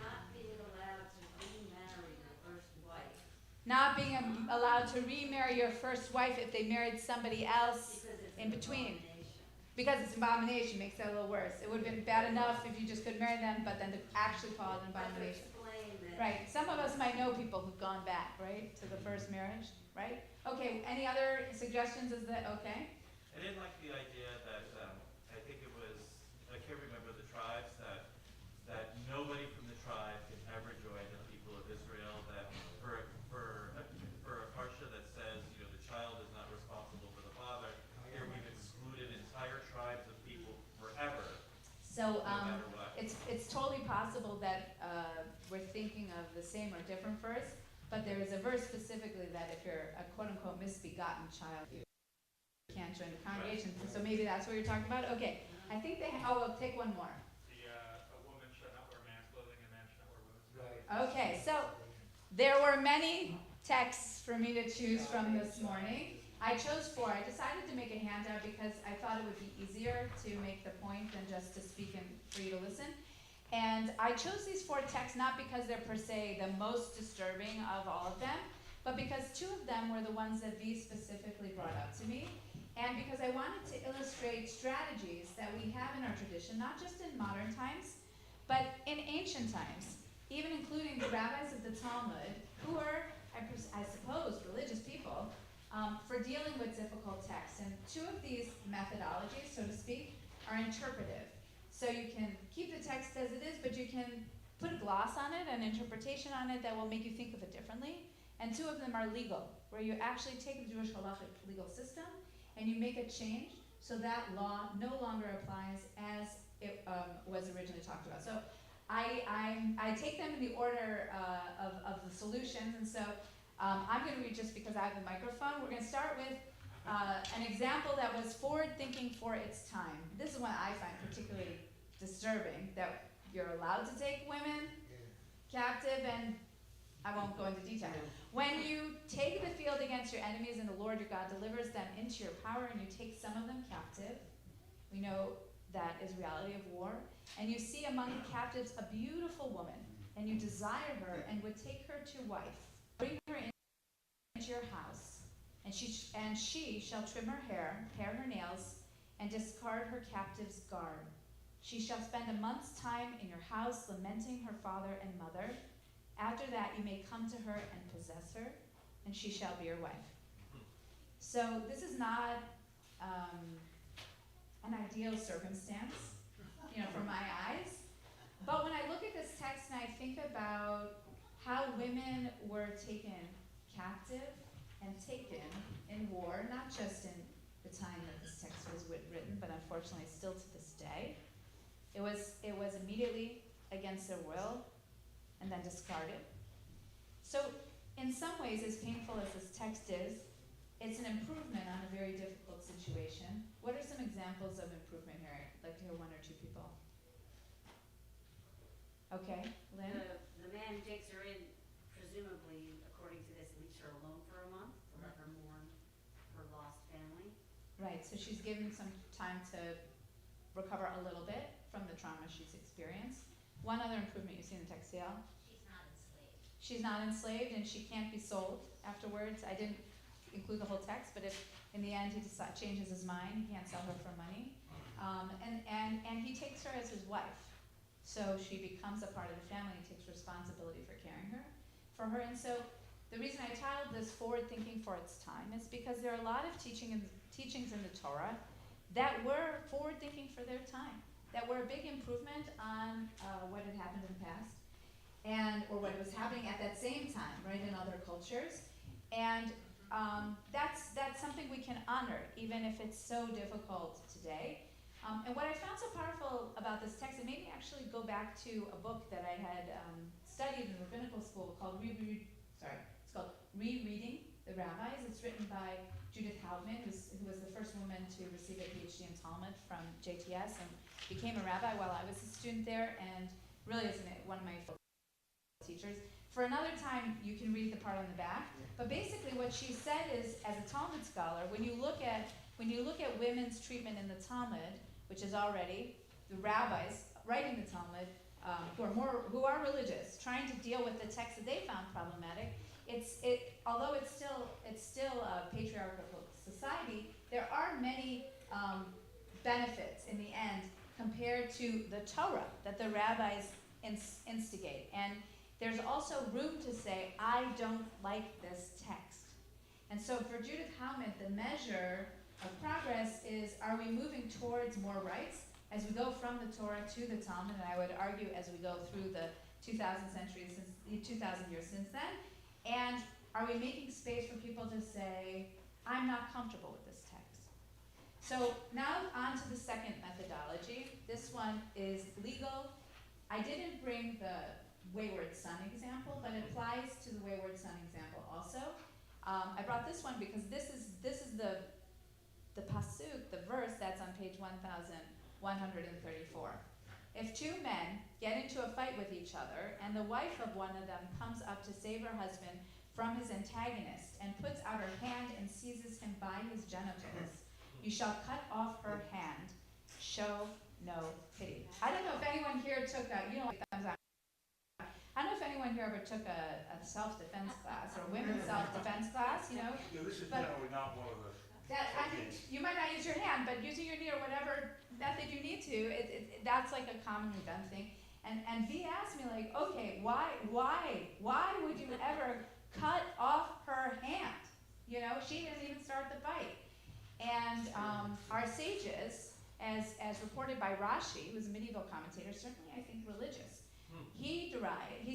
Not being allowed to remarry your first wife. Not being allowed to remarry your first wife if they married somebody else in between. Because it's an abomination makes that a little worse. It would have been bad enough if you just could marry them, but then to actually call it an abomination. Right. Some of us might know people who've gone back, right, to the first marriage, right? Okay. Any other suggestions? Is that okay? I didn't like the idea that I think it was, I can't remember the tribes, that nobody from the tribe can ever join the people of Israel. That for a parsha that says, the child is not responsible for the father, here we've excluded entire tribes of people forever. So no matter what. it's totally possible that we're thinking of the same or different verse, but there is a verse specifically that if you're a quote-unquote misbegotten child, you can't join the congregation. So maybe that's what you're talking about? Okay. I think we'll take one more. A woman should not wear man's clothing, a man should not wear women's clothing. Okay, so there were many texts for me to choose from this morning. I chose 4. I decided to make a handout because I thought it would be easier to make the point than just to speak and for you to listen. And I chose these 4 texts not because they're per se the most disturbing of all of them, but because 2 of them were the ones that V specifically brought up to me, and because I wanted to illustrate strategies that we have in our tradition, not just in modern times, but in ancient times, even including the rabbis of the Talmud, who are, I suppose, religious people, for dealing with difficult texts. And 2 of these methodologies, so to speak, are interpretive. So you can keep the text as it is, but you can put a gloss on it, an interpretation on it that will make you think of it differently. And 2 of them are legal, where you actually take the Jewish halachic legal system and you make a change so that law no longer applies as it was originally talked about. So I take them in the order of the solutions, and so I'm going to read just because I have the microphone. We're going to start with an example that was forward-thinking for its time. This is one I find particularly disturbing, that you're allowed to take women captive, and I won't go into detail. When you take the field against your enemies and the Lord your God delivers them into your power, and you take some of them captive, we know that is reality of war, and you see among the captives a beautiful woman, and you desire her, and would take her to wife, bring her into your house, and she shall trim her hair, pare her nails, and discard her captive's garb. She shall spend a month's time in your house, lamenting her father and mother. After that you may come to her and possess her, and she shall be your wife. So this is not an ideal circumstance, from my eyes. But when I look at this text and I think about how women were taken captive and taken in war, not just in the time that this text was written, but unfortunately still to this day, it was immediately against their will and then discarded. So in some ways, as painful as this text is, it's an improvement on a very difficult situation. What are some examples of improvement here? I'd like to hear one or two people. Okay, Lynn? The man who takes her in, presumably, according to this, leaves her alone for a month to let her mourn her lost family. Right, so she's given some time to recover a little bit from the trauma she's experienced. One other improvement you see in the text, yeah? She's not enslaved. She's not enslaved, and she can't be sold afterwards. I didn't include the whole text, but if in the end he changes his mind, he can't sell her for money. And he takes her as his wife. So she becomes a part of the family and takes responsibility for caring for her. And so the reason I titled this Forward Thinking for Its Time is because there are a lot of teachings in the Torah that were forward thinking for their time, that were a big improvement on what had happened in the past, or what was happening at that same time, right, in other cultures. And that's something we can honor, even if it's so difficult today. And what I found so powerful about this text, it made me actually go back to a book that I had studied in rabbinical school called Rereading the Rabbis. It's written by Judith Hauptman, who was the first woman to receive a PhD in Talmud from JTS and became a rabbi while I was a student there, and really is one of my teachers. For another time, you can read the part on the back. But basically what she said is, as a Talmud scholar, when you look at women's treatment in the Talmud, which is already the rabbis writing the Talmud, who are religious, trying to deal with the text that they found problematic, although it's still a patriarchal society, there are many benefits in the end compared to the Torah that the rabbis instigate. And there's also room to say, I don't like this text. And so for Judith Hauptman, the measure of progress is, are we moving towards more rights as we go from the Torah to the Talmud, and I would argue as we go through the 2,000 years since then, and are we making space for people to say, I'm not comfortable with this text? So now on to the second methodology. This one is legal. I didn't bring the wayward son example, but it applies to the wayward son example also. I brought this one because this is the pasuk, the verse that's on page 1134. If two men get into a fight with each other, and the wife of one of them comes up to save her husband from his antagonist, and puts out her hand and seizes him by his genitals, you shall cut off her hand. Show no pity. I don't know if anyone here took thumbs up. I don't know if anyone here ever took a self-defense class or a women's self-defense class, Yeah, this is generally not one of the... You might not use your hand, but using your knee or whatever method you need to, that's like a commonly done thing. And V asked me, like, okay, why would you ever cut off her hand? She didn't even start the fight. And our sages, as reported by Rashi, who was a medieval commentator, certainly I think religious, he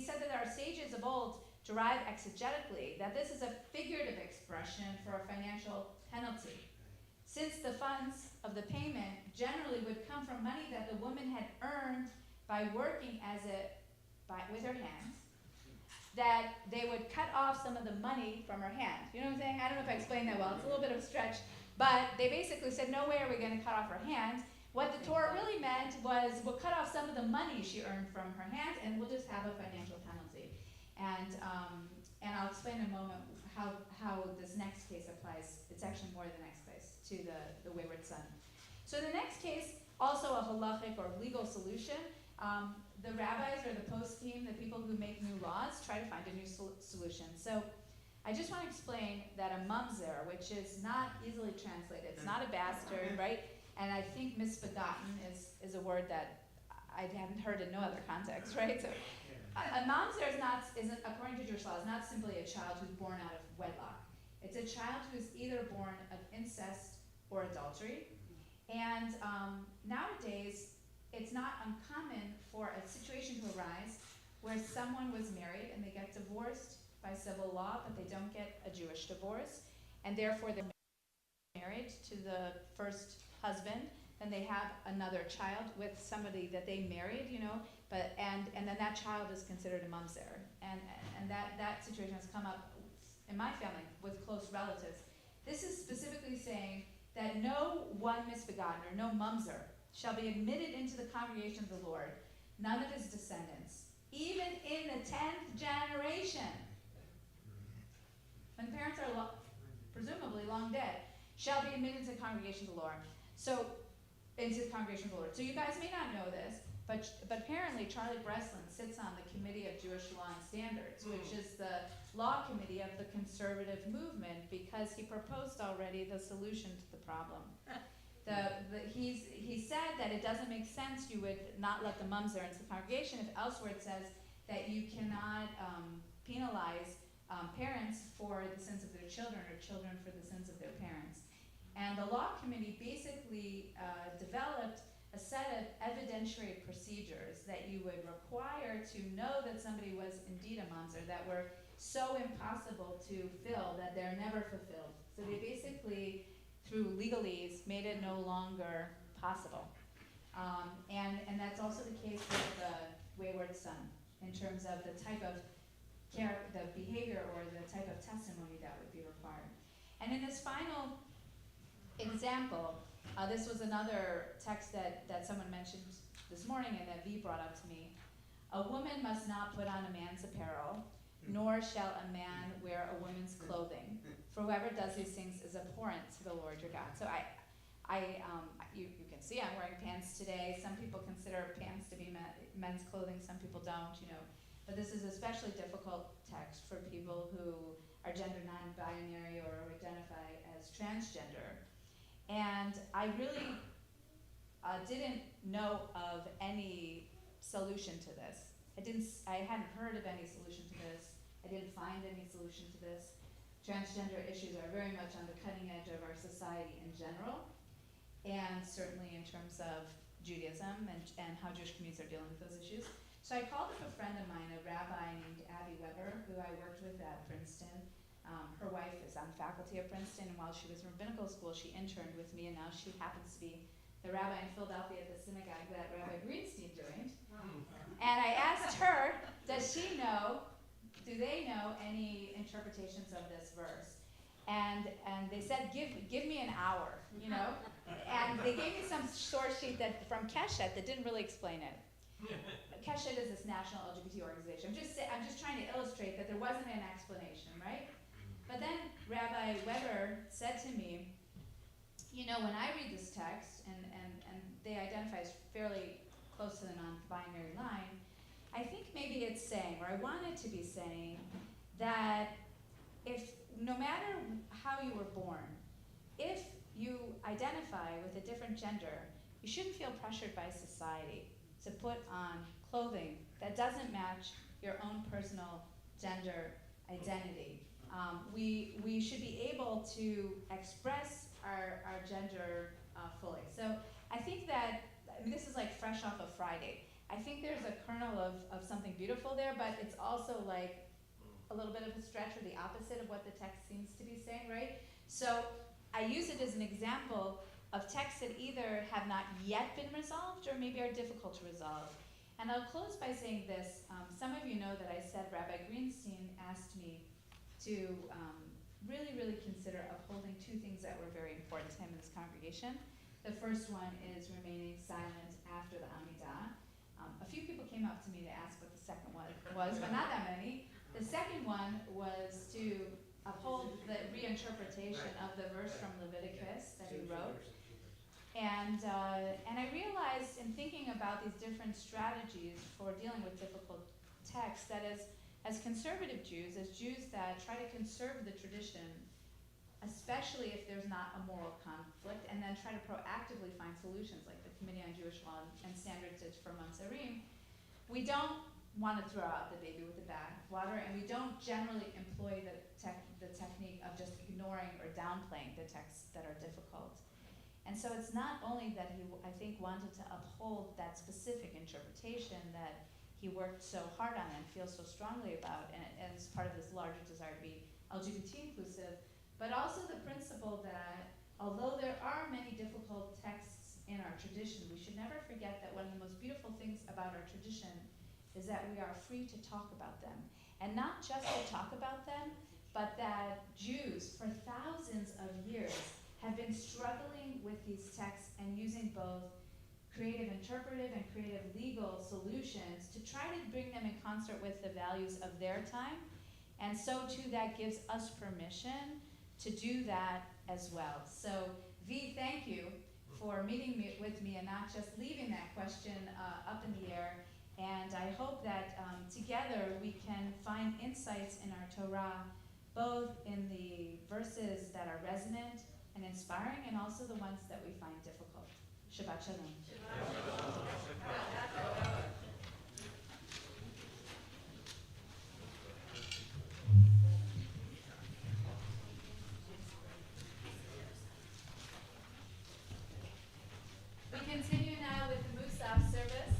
said that our sages of old derive exegetically that this is a figurative expression for a financial penalty, since the funds of the payment generally would come from money that the woman had earned by working with her hands, that they would cut off some of the money from her hand. You know what I'm saying? I don't know if I explained that well. It's a little bit of a stretch. But they basically said, no way are we going to cut off her hand. What the Torah really meant was, we'll cut off some of the money she earned from her hand, and we'll just have a financial penalty. And I'll explain in a moment how this next case applies. It's actually more the next case, to the wayward son. So the next case, also a halachic or legal solution, the rabbis or the post team, the people who make new laws, try to find a new solution. So I just want to explain that a mamzer, which is not easily translated, it's not a bastard, right? And I think misbegotten is a word that I haven't heard in no other context, right? So a mamzer isn't, according to Jewish law, is not simply a child who's born out of wedlock. It's a child who's either born of incest or adultery. And nowadays, it's not uncommon for a situation to arise where someone was married and they get divorced by civil law, but they don't get a Jewish divorce, and therefore they're married to the first husband, and they have another child with somebody that they married, and then that child is considered a mamzer. And that situation has come up in my family with close relatives. This is specifically saying that no one misbegotten or no mamzer shall be admitted into the congregation of the Lord, none of his descendants, even in the 10th generation, when parents are presumably long dead, shall be admitted into the congregation of the Lord. So, into the congregation of the Lord. So you guys may not know this, but apparently Charlie Breslin sits on the Committee of Jewish Law and Standards, which is the law committee of the conservative movement, because he proposed already the solution to the problem. He said that it doesn't make sense you would not let the mamzer into the congregation if elsewhere it says that you cannot penalize parents for the sins of their children or children for the sins of their parents. And the law committee basically developed a set of evidentiary procedures that you would require to know that somebody was indeed a mamzer, that were so impossible to fill that they're never fulfilled. So they basically, through legalese, made it no longer possible. And that's also the case with the wayward son, in terms of the type of the behavior or the type of testimony that would be required. And in this final example, this was another text that someone mentioned this morning and that V brought up to me. A woman must not put on a man's apparel, nor shall a man wear a woman's clothing. For whoever does these things is abhorrent to the Lord your God. So you can see I'm wearing pants today. Some people consider pants to be men's clothing, some people don't, But this is especially difficult text for people who are gender non-binary or identify as transgender. And I really didn't know of any solution to this. I hadn't heard of any solution to this. I didn't find any solution to this. Transgender issues are very much on the cutting edge of our society in general, and certainly in terms of Judaism and how Jewish communities are dealing with those issues. So I called up a friend of mine, a rabbi named Abby Weber, who I worked with at Princeton. Her wife is on faculty at Princeton, and while she was in rabbinical school, she interned with me, and now she happens to be the rabbi in Philadelphia at the synagogue that Rabbi Greenstein joined. And I asked her, do they know any interpretations of this verse? And they said, give me an hour, And they gave me some source sheet from Keshet that didn't really explain it. Keshet is this national LGBT organization. I'm just trying to illustrate that there wasn't an explanation, right? But then Rabbi Weber said to me, when I read this text, and they identify as fairly close to the non-binary line, I think maybe it's saying, or I want it to be saying, that if no matter how you were born, if you identify with a different gender, you shouldn't feel pressured by society to put on clothing that doesn't match your own personal gender identity. We should be able to express our gender fully. So I think that, this is like fresh off of Friday. I think there's a kernel of something beautiful there, but it's also like a little bit of a stretch or the opposite of what the text seems to be saying, right? So I use it as an example of texts that either have not yet been resolved or maybe are difficult to resolve. And I'll close by saying this. Some of you know that I said Rabbi Greenstein asked me to really, really consider upholding two things that were very important to him in this congregation. The first one is remaining silent after the Amidah. A few people came up to me to ask what the second one was, but not that many. The second one was to uphold the reinterpretation of the verse from Leviticus that he wrote. And I realized in thinking about these different strategies for dealing with difficult texts that as conservative Jews, as Jews that try to conserve the tradition, especially if there's not a moral conflict, and then try to proactively find solutions like the Committee on Jewish Law and Standards for Mansarim, we don't want to throw out the baby with the bathwater, and we don't generally employ the technique of just ignoring or downplaying the texts that are difficult. And so it's not only that he, I think, wanted to uphold that specific interpretation that he worked so hard on and feels so strongly about, and as part of this larger desire to be LGBT inclusive, but also the principle that although there are many difficult texts in our tradition, we should never forget that one of the most beautiful things about our tradition is that we are free to talk about them. And not just to talk about them, but that Jews for thousands of years have been struggling with these texts and using both creative interpretive and creative legal solutions to try to bring them in concert with the values of their time. And so too, that gives us permission to do that as well. So V, thank you for meeting with me and not just leaving that question up in the air. And I hope that together we can find insights in our Torah, both in the verses that are resonant and inspiring, and also the ones that we find difficult. Shabbat Shalom. We continue now with the Musaf service.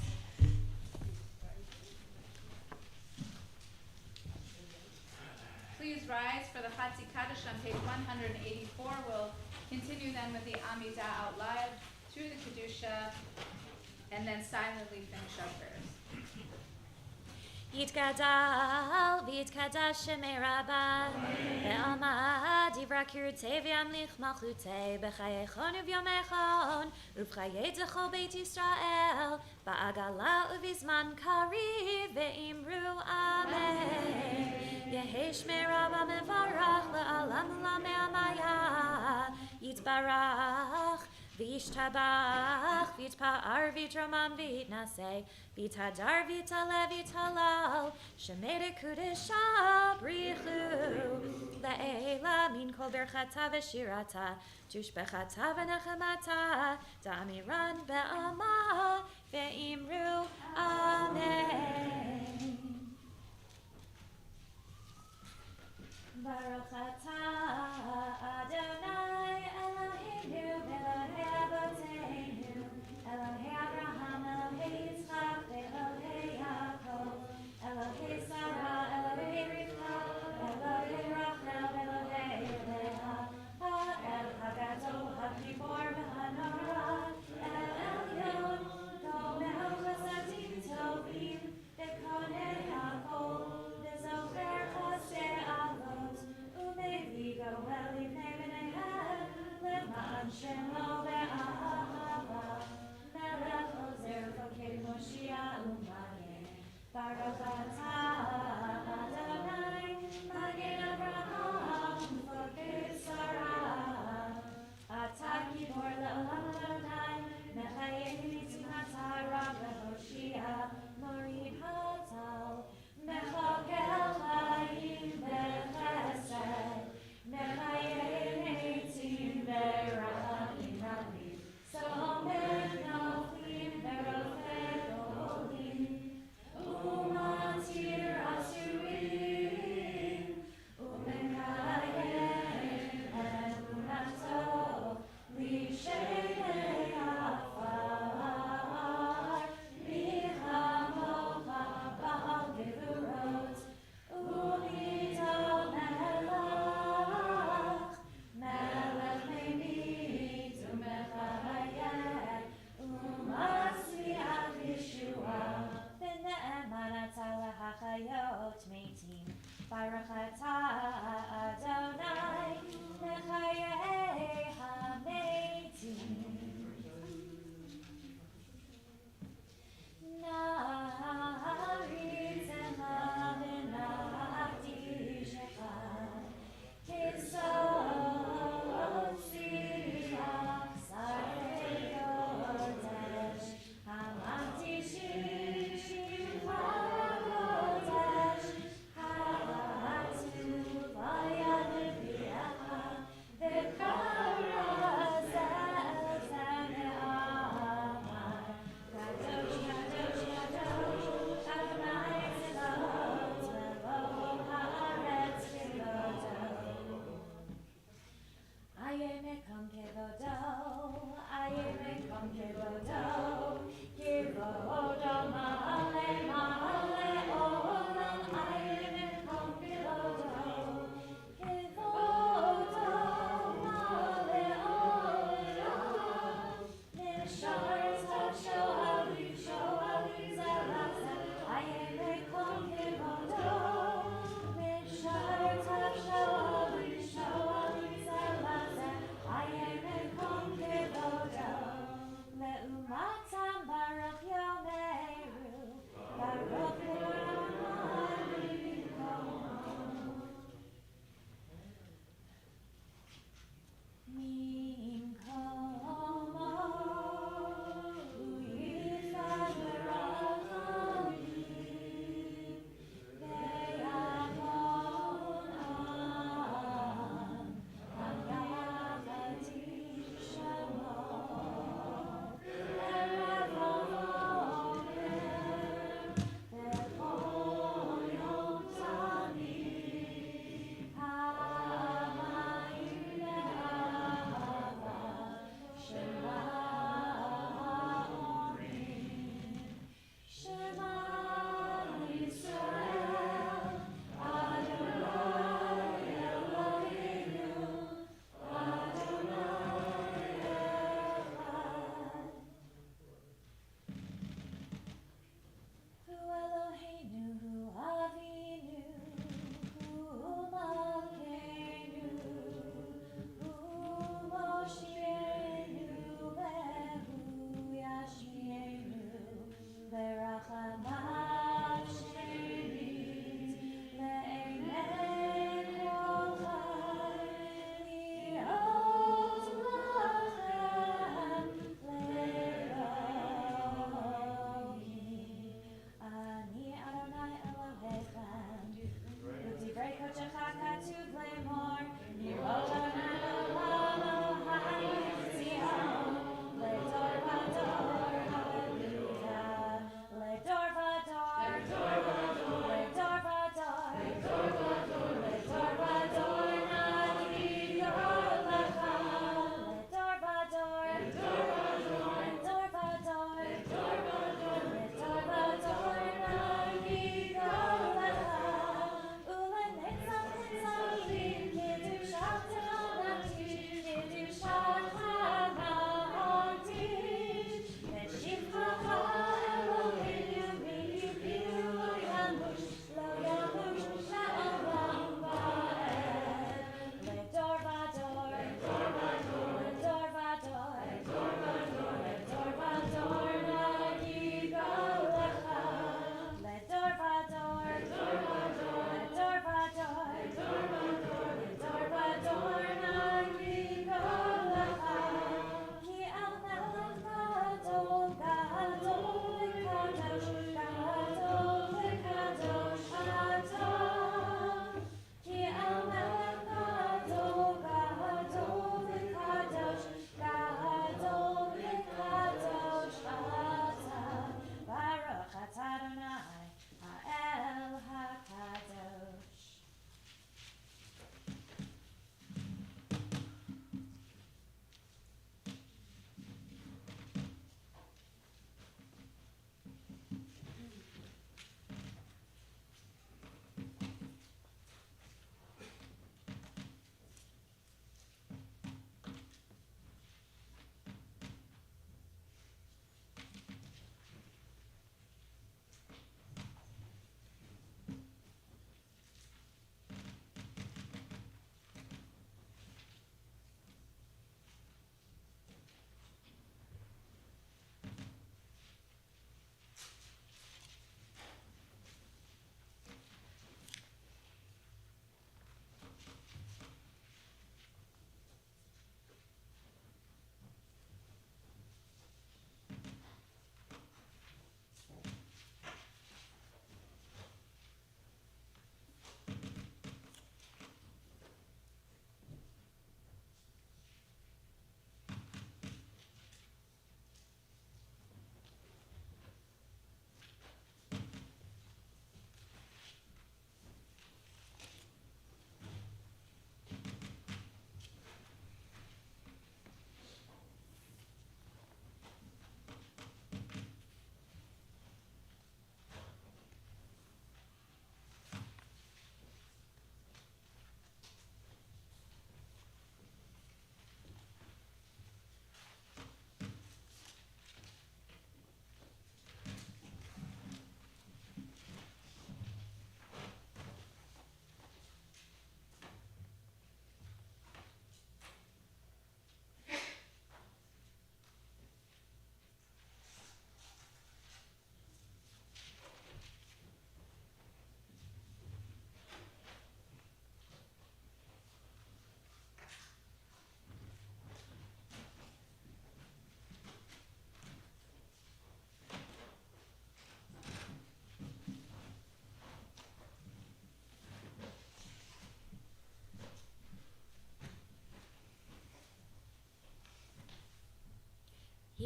Please rise for the Kaddish on page 184. We'll continue then with the Amidah out loud through the Kedusha, and then silently finish our prayers. יתגדל ויתקדש שמי רבה בעלמא דברה קרצי וימליך מלכותי בחייכון וביומכון ובחיי זכו בית ישראל בעגלה ובזמן קריב ואמרו אמן יהי שמי רבה מברך לעולם ולעמי המיה יתברך וישתבח ויתפאר ויתרומם ויתנשא ויתהדר ויתעלה ויתהלל שמי דקודשה בריחו לעילה מן כל ברכתה ושירתה תושבחתה ונחמתה דאמירן בעלמא ואמרו אמן ברוך אתה אדוני אלוהינו ואלוהי אבותינו אלוהי אברהם אלוהי יצחק ואלוהי יעקב אלוהי שרה אלוהי רבקה אלוהי רחל ואלוהי לאה האל הגדול הגיבור והנורא אל עליון גומל חסדים טובים וקונה הכל וזוכר חסדי אבות ומביא גואל לבני בניהם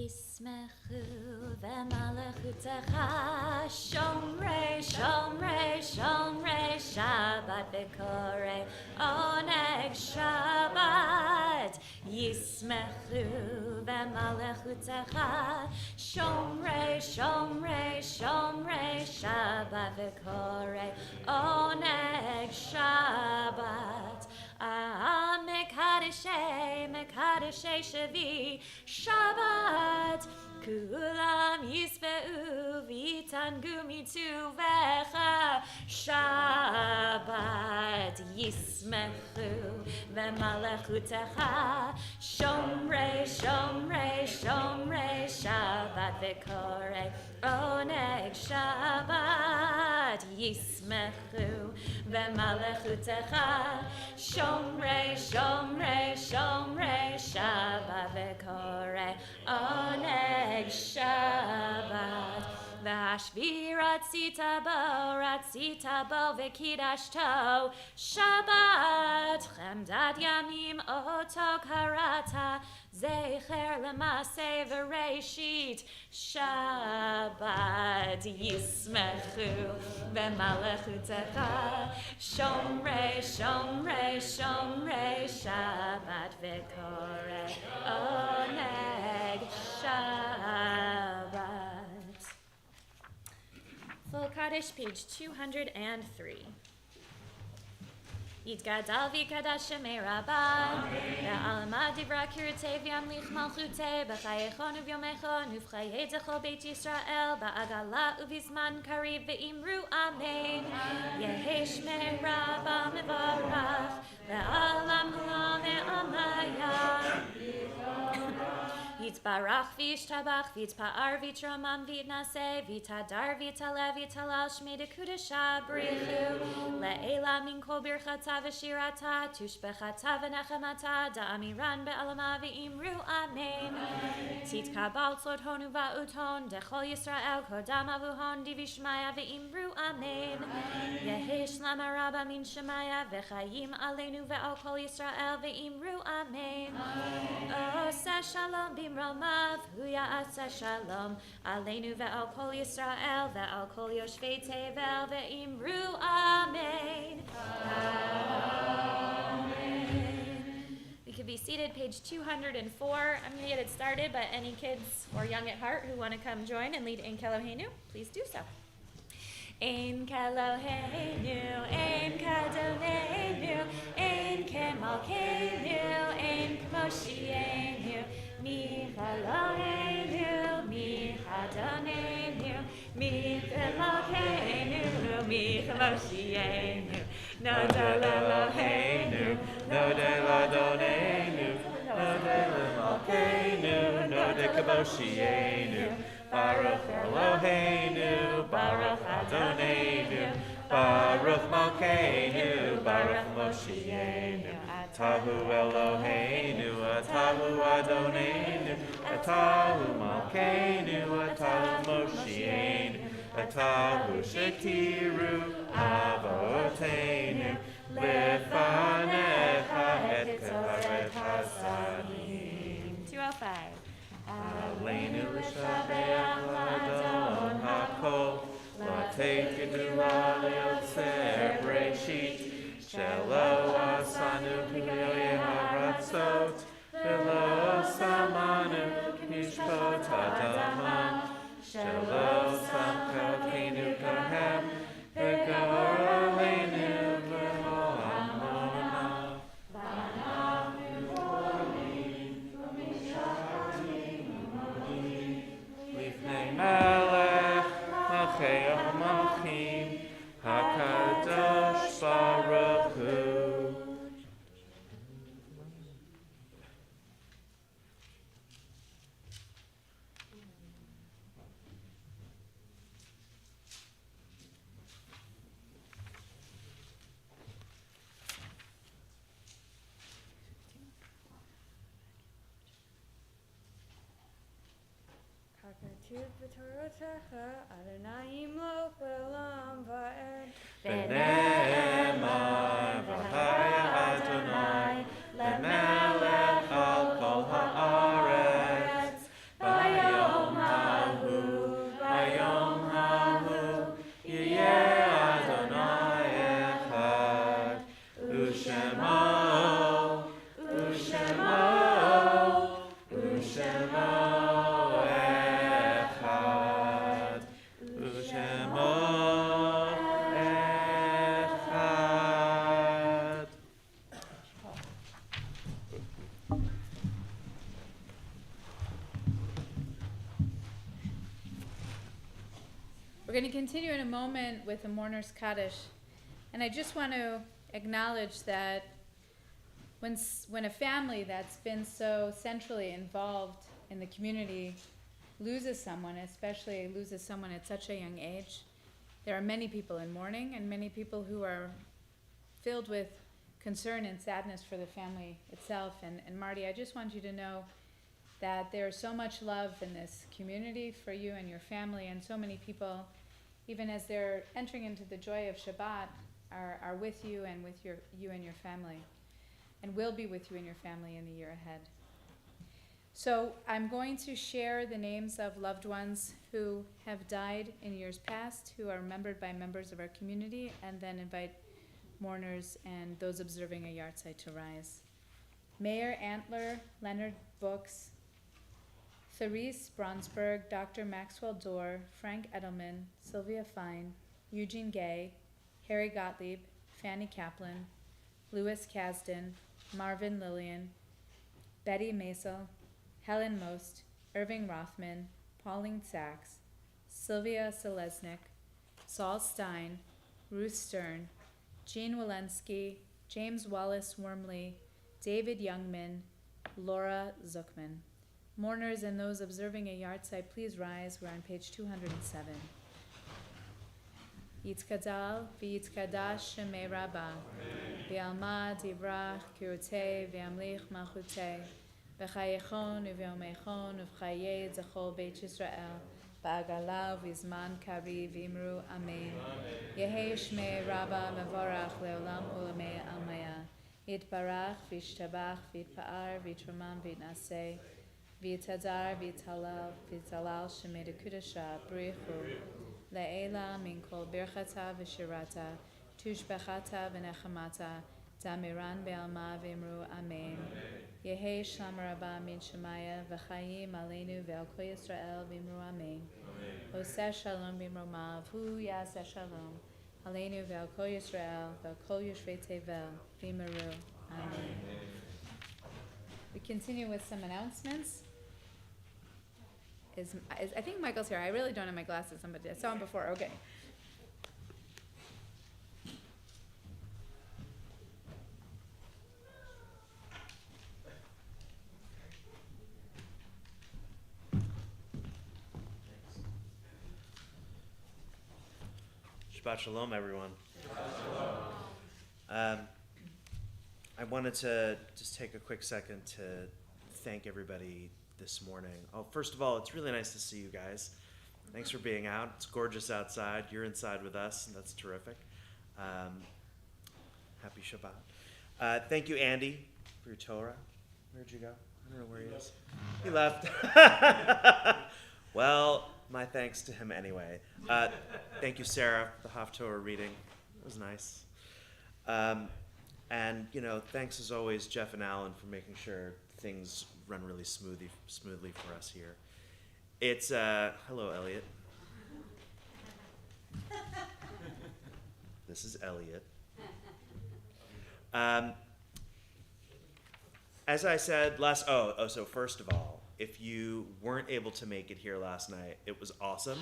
Yismechu v'malechutecha Shomrei, Shomrei, Shomrei Shabbat v'korei oneg Shabbat Yismechu v'malechutecha Shomrei, Shomrei, Shomrei Shabbat v'korei oneg Shabbat Mekadeshei Shavi Shabbat Kulam Yisbeu V'Yitangu Mituvecha Shabbat Yismechu V'Malechutecha Shomrei, Shomrei, Shomrei Shabbat V'Korei Oneg Shabbat Yismechu V'Malechutecha Shomrei, Shomrei, Shomrei Shabbat V'Korei Oneg Shabbat V'Hashvi Ratzita Bo V'Kidashto Shabbat Chemdat Yamim Oto Karata Zecher L'Maseh V'Reishit Shabbat Yismechu V'Malechutecha Shomrei, Shomrei, Shomrei Shabbat V'Korei Oneg Shabbat. Full Kaddish, page 203. Yitgadal v'yikadash shemei Rabbi ve'alma divra kirtei v'yamlich malchutei b'chayechon u'vyomechon u'v'chayei zechol beit Yisrael ba'agala u'vizman kariv ve'imru amen Yehi shmei Rabbi mevarach ve'alam kula ve'amaya Yitzbarach v'yishtabach v'yitzpa'ar v'yitramam v'yitnaseh v'yitadar v'yitaleh v'yitalal shmei dekudesha b'richu le'ela min kol birchata v'shirata tushbechata v'nechemata da'amiran be'alama v'imru amen titkabal tzod honu va'uton dechol Yisrael kodam avuhon divishmaya v'imru amen yehish lama rabba min shemaya v'chayim aleinu ve'al kol Yisrael v'imru amen oseh shalom Ramav huya asa shalom aleinu ve'al kol Yisrael ve'al kol yoshvei tevel ve'imru amen. Amen. We could be seated, page 204. I'm going to get it started, but any kids or young at heart who want to come join and lead Ein Keloheinu, please do so. Ein Keloheinu, Ein Kadonenu, Ein Kemalkeinu, Ein Kmoshienu. Mi Eloheinu, mi Adonenu, mi Eloheinu, mi Chemoshienu. Nodel Eloheinu, Nodel Adonenu, Nodel Eloheinu, Nodel Chemoshienu. Baruch Eloheinu, Baruch Adonenu, Baruch Malkeinu, Baruch Moshienu. Atahu Eloheinu, Atahu Adonenu, Atahu Malkeinu, Atahu Moshienu, Atahu Shetiru Avoteinu, Lefanecha et Keharet Hasadim. 205. Aleinu l'shabeach l'adon hakol, l'teikenu l'yotzer breshit, shelo asanu k'yoyeh haratzot, v'lo samanu k'mishpot ha'adamah, shelo samkotenu kahem, v'gor aleinu v'lo amonah. Melech Malchei HaMalchim HaKadosh Baruch Hu. Adonai lo olam va'ed V'ne'emar v'haya Adonai lemelech al kol ha'aretz v'haya We're going to continue in a moment with the Mourner's Kaddish. And I just want to acknowledge that when a family that's been so centrally involved in the community loses someone, especially loses someone at such a young age, there are many people in mourning and many people who are filled with concern and sadness for the family itself. And Marty, I just want you to know that there's so much love in this community for you and your family, and so many people, even as they're entering into the joy of Shabbat, are with you and with you and your family, and will be with you and your family in the year ahead. So I'm going to share the names of loved ones who have died in years past, who are remembered by members of our community, and then invite mourners and those observing a yahrzeit to rise. Mayor Antler, Leonard Books, Therese Bronsberg, Dr. Maxwell Dorr, Frank Edelman, Sylvia Fine, Eugene Gay, Harry Gottlieb, Fanny Kaplan, Louis Kasdan, Marvin Lillian, Betty Maisel, Helen Most, Irving Rothman, Pauline Sachs, Sylvia Selesnik, Saul Stein, Ruth Stern, Jean Walensky, James Wallace Wormley, David Youngman, Laura Zuckman. Mourners and those observing a yahrzeit, please rise. We're on page 207. Yitzkadal v'yitzkadash shemei Rabba, v'alma divrach kirutei v'amlich malchutei, v'chayechon v'yomechon v'chayei zachol beit Yisrael, ba'agala v'zman kari v'imru amen. Yehi shmei Rabba mevorach leolam ulamei almaya, yitbarach v'yishtabach v'yitpa'ar v'yitramam v'yitnaseh, v'yitadar v'yitalal shemei dekudasha b'richu, Le'ela min kol birchata v'shirata, tushbechata v'nechamata, damiran be'alma v'imru amen. Yehi shlam rabba min shemaya v'chayim aleinu ve'al kol Yisrael v'imru amen. Oseh shalom b'imromav, hu yaseh shalom, aleinu ve'al kol Yisrael ve'al kol yoshvei tevel v'imru amen. We continue with some announcements. I think Michael's here. I really don't have my glasses on, but I saw him before. Okay. Shabbat shalom, everyone. I wanted to just take a quick second to thank everybody this morning. Oh, first of all, it's really nice to see you guys. Thanks for being out. It's gorgeous outside. You're inside with us, and that's terrific. Happy Shabbat. Thank you, Andy, for your Torah. Where'd you go? I don't know where he is. He left. Well, my thanks to him anyway. Thank you, Sarah, for the Haftorah reading. It was nice. And, thanks as always, Jeff and Alan, for making sure things run really smoothly for us here. It's, hello, Elliot. This is Elliot. As I said so first of all, if you weren't able to make it here last night, it was awesome.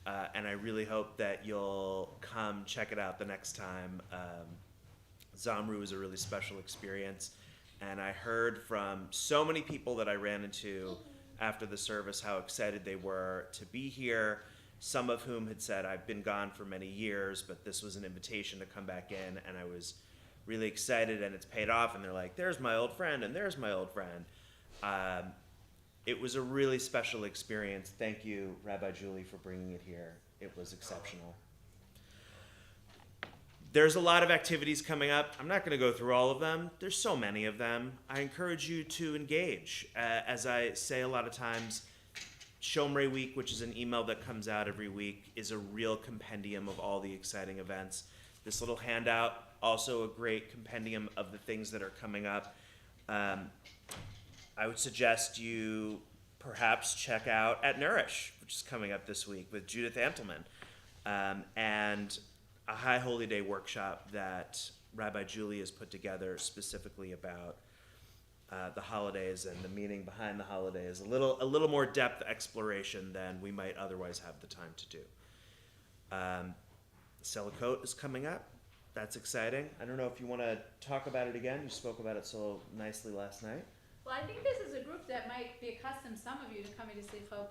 And I really hope that you'll come check it out the next time. Zamru was a really special experience. And I heard from so many people that I ran into after the service how excited they were to be here, some of whom had said, I've been gone for many years, but this was an invitation to come back in, and I was really excited, and it's paid off, and they're like, there's my old friend, and there's my old friend. It was a really special experience. Thank you, Rabbi Julie, for bringing it here. It was exceptional. There's a lot of activities coming up. I'm not going to go through all of them. There's so many of them. I encourage you to engage. As I say a lot of times, Shomrei Week, which is an email that comes out every week, is a real compendium of all the exciting events. This little handout, also a great compendium of the things that are coming up. I would suggest you perhaps check out At Nourish, which is coming up this week with Judith Antelman. And a High Holy Day workshop that Rabbi Julie has put together specifically about the holidays and the meaning behind the holidays. A little more depth exploration than we might otherwise have the time to do. Selakot is coming up. That's exciting. I don't know if you want to talk about it again. You spoke about it so nicely last night. Well, I think this is a group that might be accustomed, some of you, to coming to Slichot,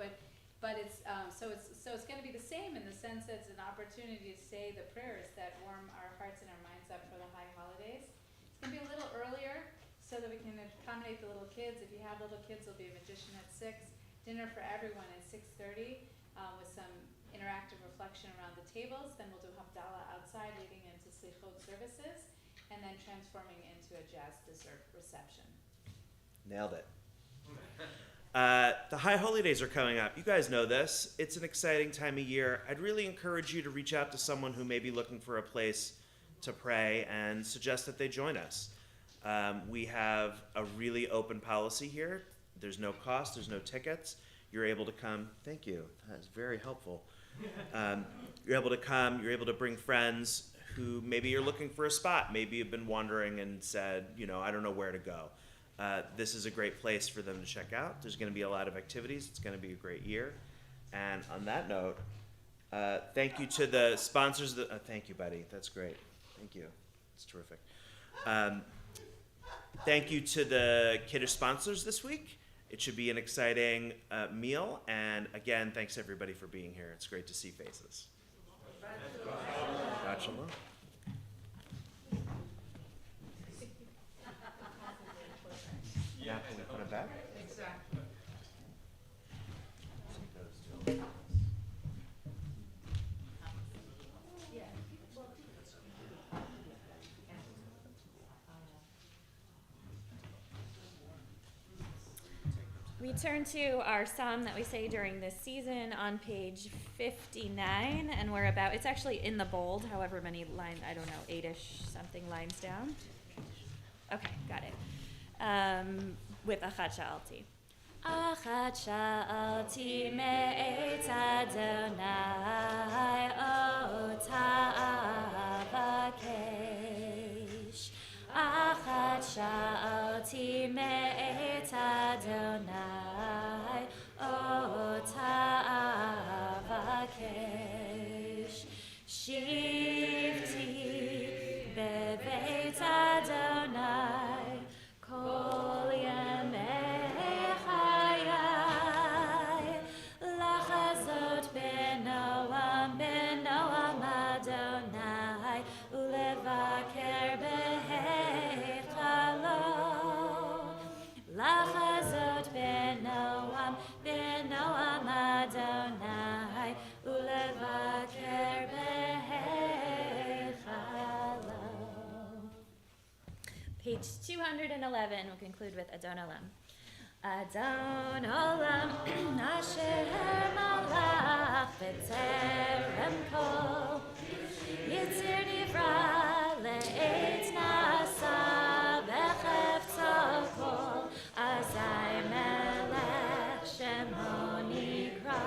but it's going to be the same in the sense that it's an opportunity to say the prayers that warm our hearts and our minds up for the high holidays. It's going to be a little earlier so that we can accommodate the little kids. If you have little kids, there'll be a magician at 6. Dinner for everyone at 6:30 with some interactive reflection around the tables. Then we'll do Havdalah outside leading into Slichot services and then transforming into a jazz dessert reception. Nailed it. The high holidays are coming up. You guys know this. It's an exciting time of year. I'd really encourage you to reach out to someone who may be looking for a place to pray and suggest that they join us. We have a really open policy here. There's no cost. There's no tickets. You're able to come. Thank you. That's very helpful. You're able to come. You're able to bring friends who maybe you're looking for a spot. Maybe you've been wandering and said, I don't know where to go. This is a great place for them to check out. There's going to be a lot of activities. It's going to be a great year. And on that note, thank you to the sponsors. Thank you, buddy. That's great. Thank you. It's terrific. Thank you to the Kaddish sponsors this week. It should be an exciting meal. And again, thanks everybody for being here. It's great to see faces. Shabbat shalom. Yeah, can we put it back? Exactly. We turn to our psalm that we say during this season on page 59, and it's actually in the bold, however many lines, I don't know, 8-ish something lines down. Okay, got it. With Achat Sha'alti. Achat Sha'alti me'etz Adonai ota avakesh. Achat Sha'alti me'etz Adonai ota avakesh. Shivti bebeit Adonai kol yemei chayai lachazot benoam Adonai ulevaker beheichalo lachazot benoam Adonai ulevaker beheichalo. Page 211, we'll conclude with Adon Olam. Adon Olam, Asher Malach B'Terem Kol, Yitzir Nivra Le'et Nasa B'Chefto Kol, Azai Melech Shemo Nikra,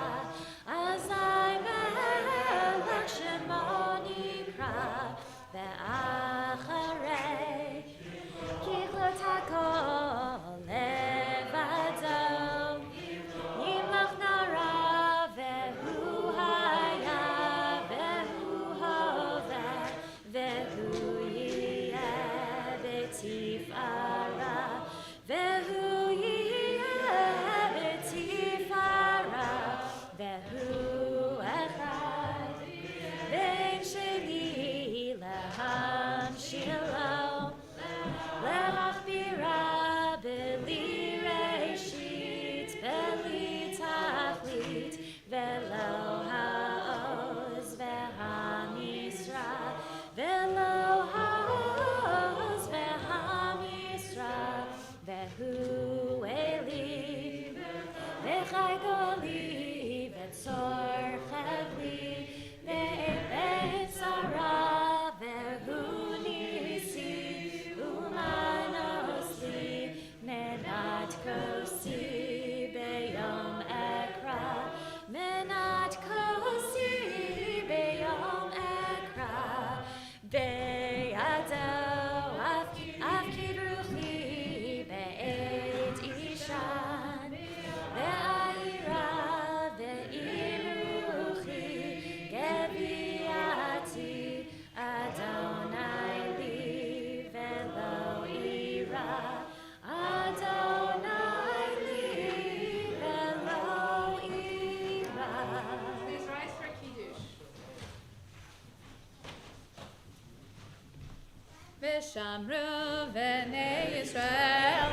Azai Melech Shemo Nikra, Ve'acharei Kichlot HaKol Levado, Yimlach Nara Ve'hu Haya Ve'hu Hoveh Ve'hu Yiyeh B'Tifara Ve'hu Yiyeh B'Tifara Ve'hu Echad Ve'en Sheni Leham Shiloh Le'achbira B'li Reshit B'li Tachlit Ve'lo Ha'oz Ve'ha'misra Ve'lo Ha'oz Ve'ha'misra ושמרו בני ישראל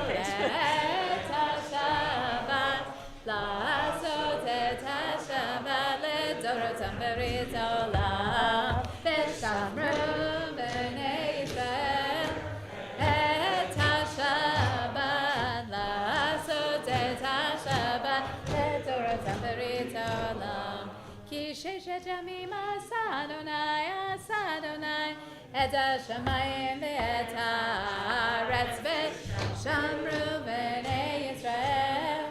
את השבת, לעשות את השבת לדורותם ברית העולם. ושמרו בני ישראל את השבת, לעשות את השבת לדורותם ברית העולם. כי ששת ימים עשה אדוני את השמיים ואת הארץ, ושמרו בני ישראל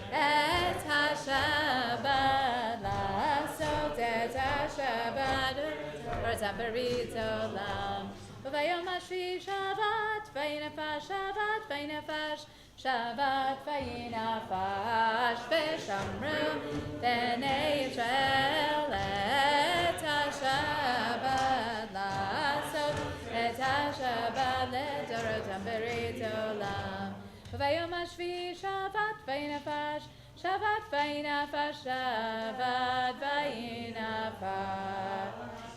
את השבת, לעשות את השבת לדורותם ברית העולם. וביום השביעי שבת וינפש, שבת וינפש, שבת וינפש, ושמרו בני ישראל את השבת, לעשות את השבת לדורותם ברית העולם. וביום השביעי שבת וינפש, שבת וינפש, שבת וינפש,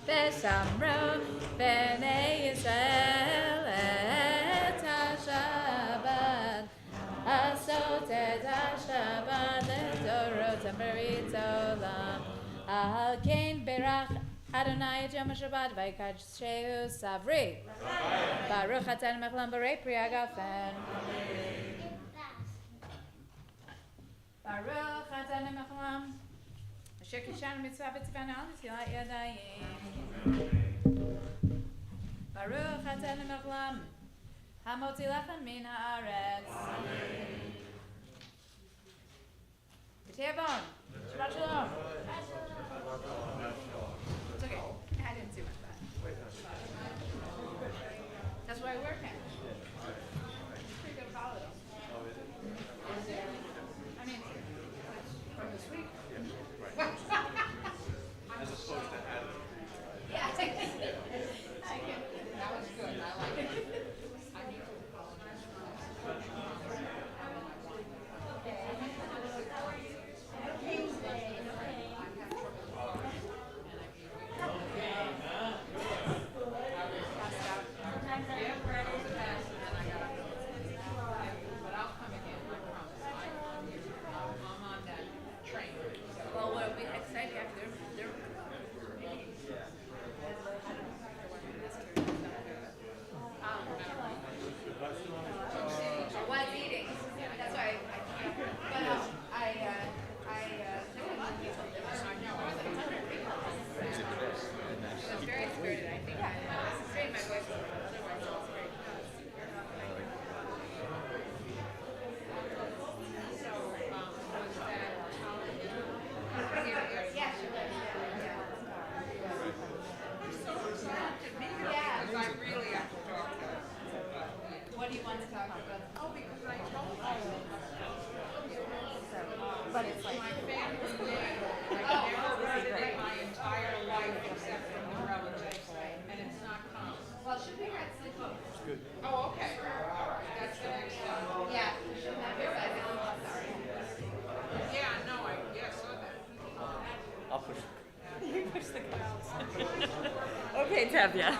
ושמרו בני ישראל את השבת, לעשות את השבת לדורותם ברית העולם. על כן ברך אדוני את יום השבת ויקדשהו סברי. ברוך אתה למחלם ברי פרי הגפן. ברוך אתה למחלם אשר קידשנו מצווה וציוונו על נטילת ידיים. ברוך אתה למחלם המוציא לחם מן הארץ. ותיאבון, שבת שלום. It's okay. I didn't see much of that. That's why I work at. It's pretty good follow though. I mean, from this week. As opposed to Adam. Yeah. That was good. I like it. I need to apologize for But it's like my family name. I've never heard it in my entire life except from the relatives, and it's not common. Well, should be right sleepover. It's good. Oh, okay. All right. That's the next one. Yeah, you should have your bag. Sorry. Yeah, no, I saw that. I'll push. You push the cards. Okay, Tevya.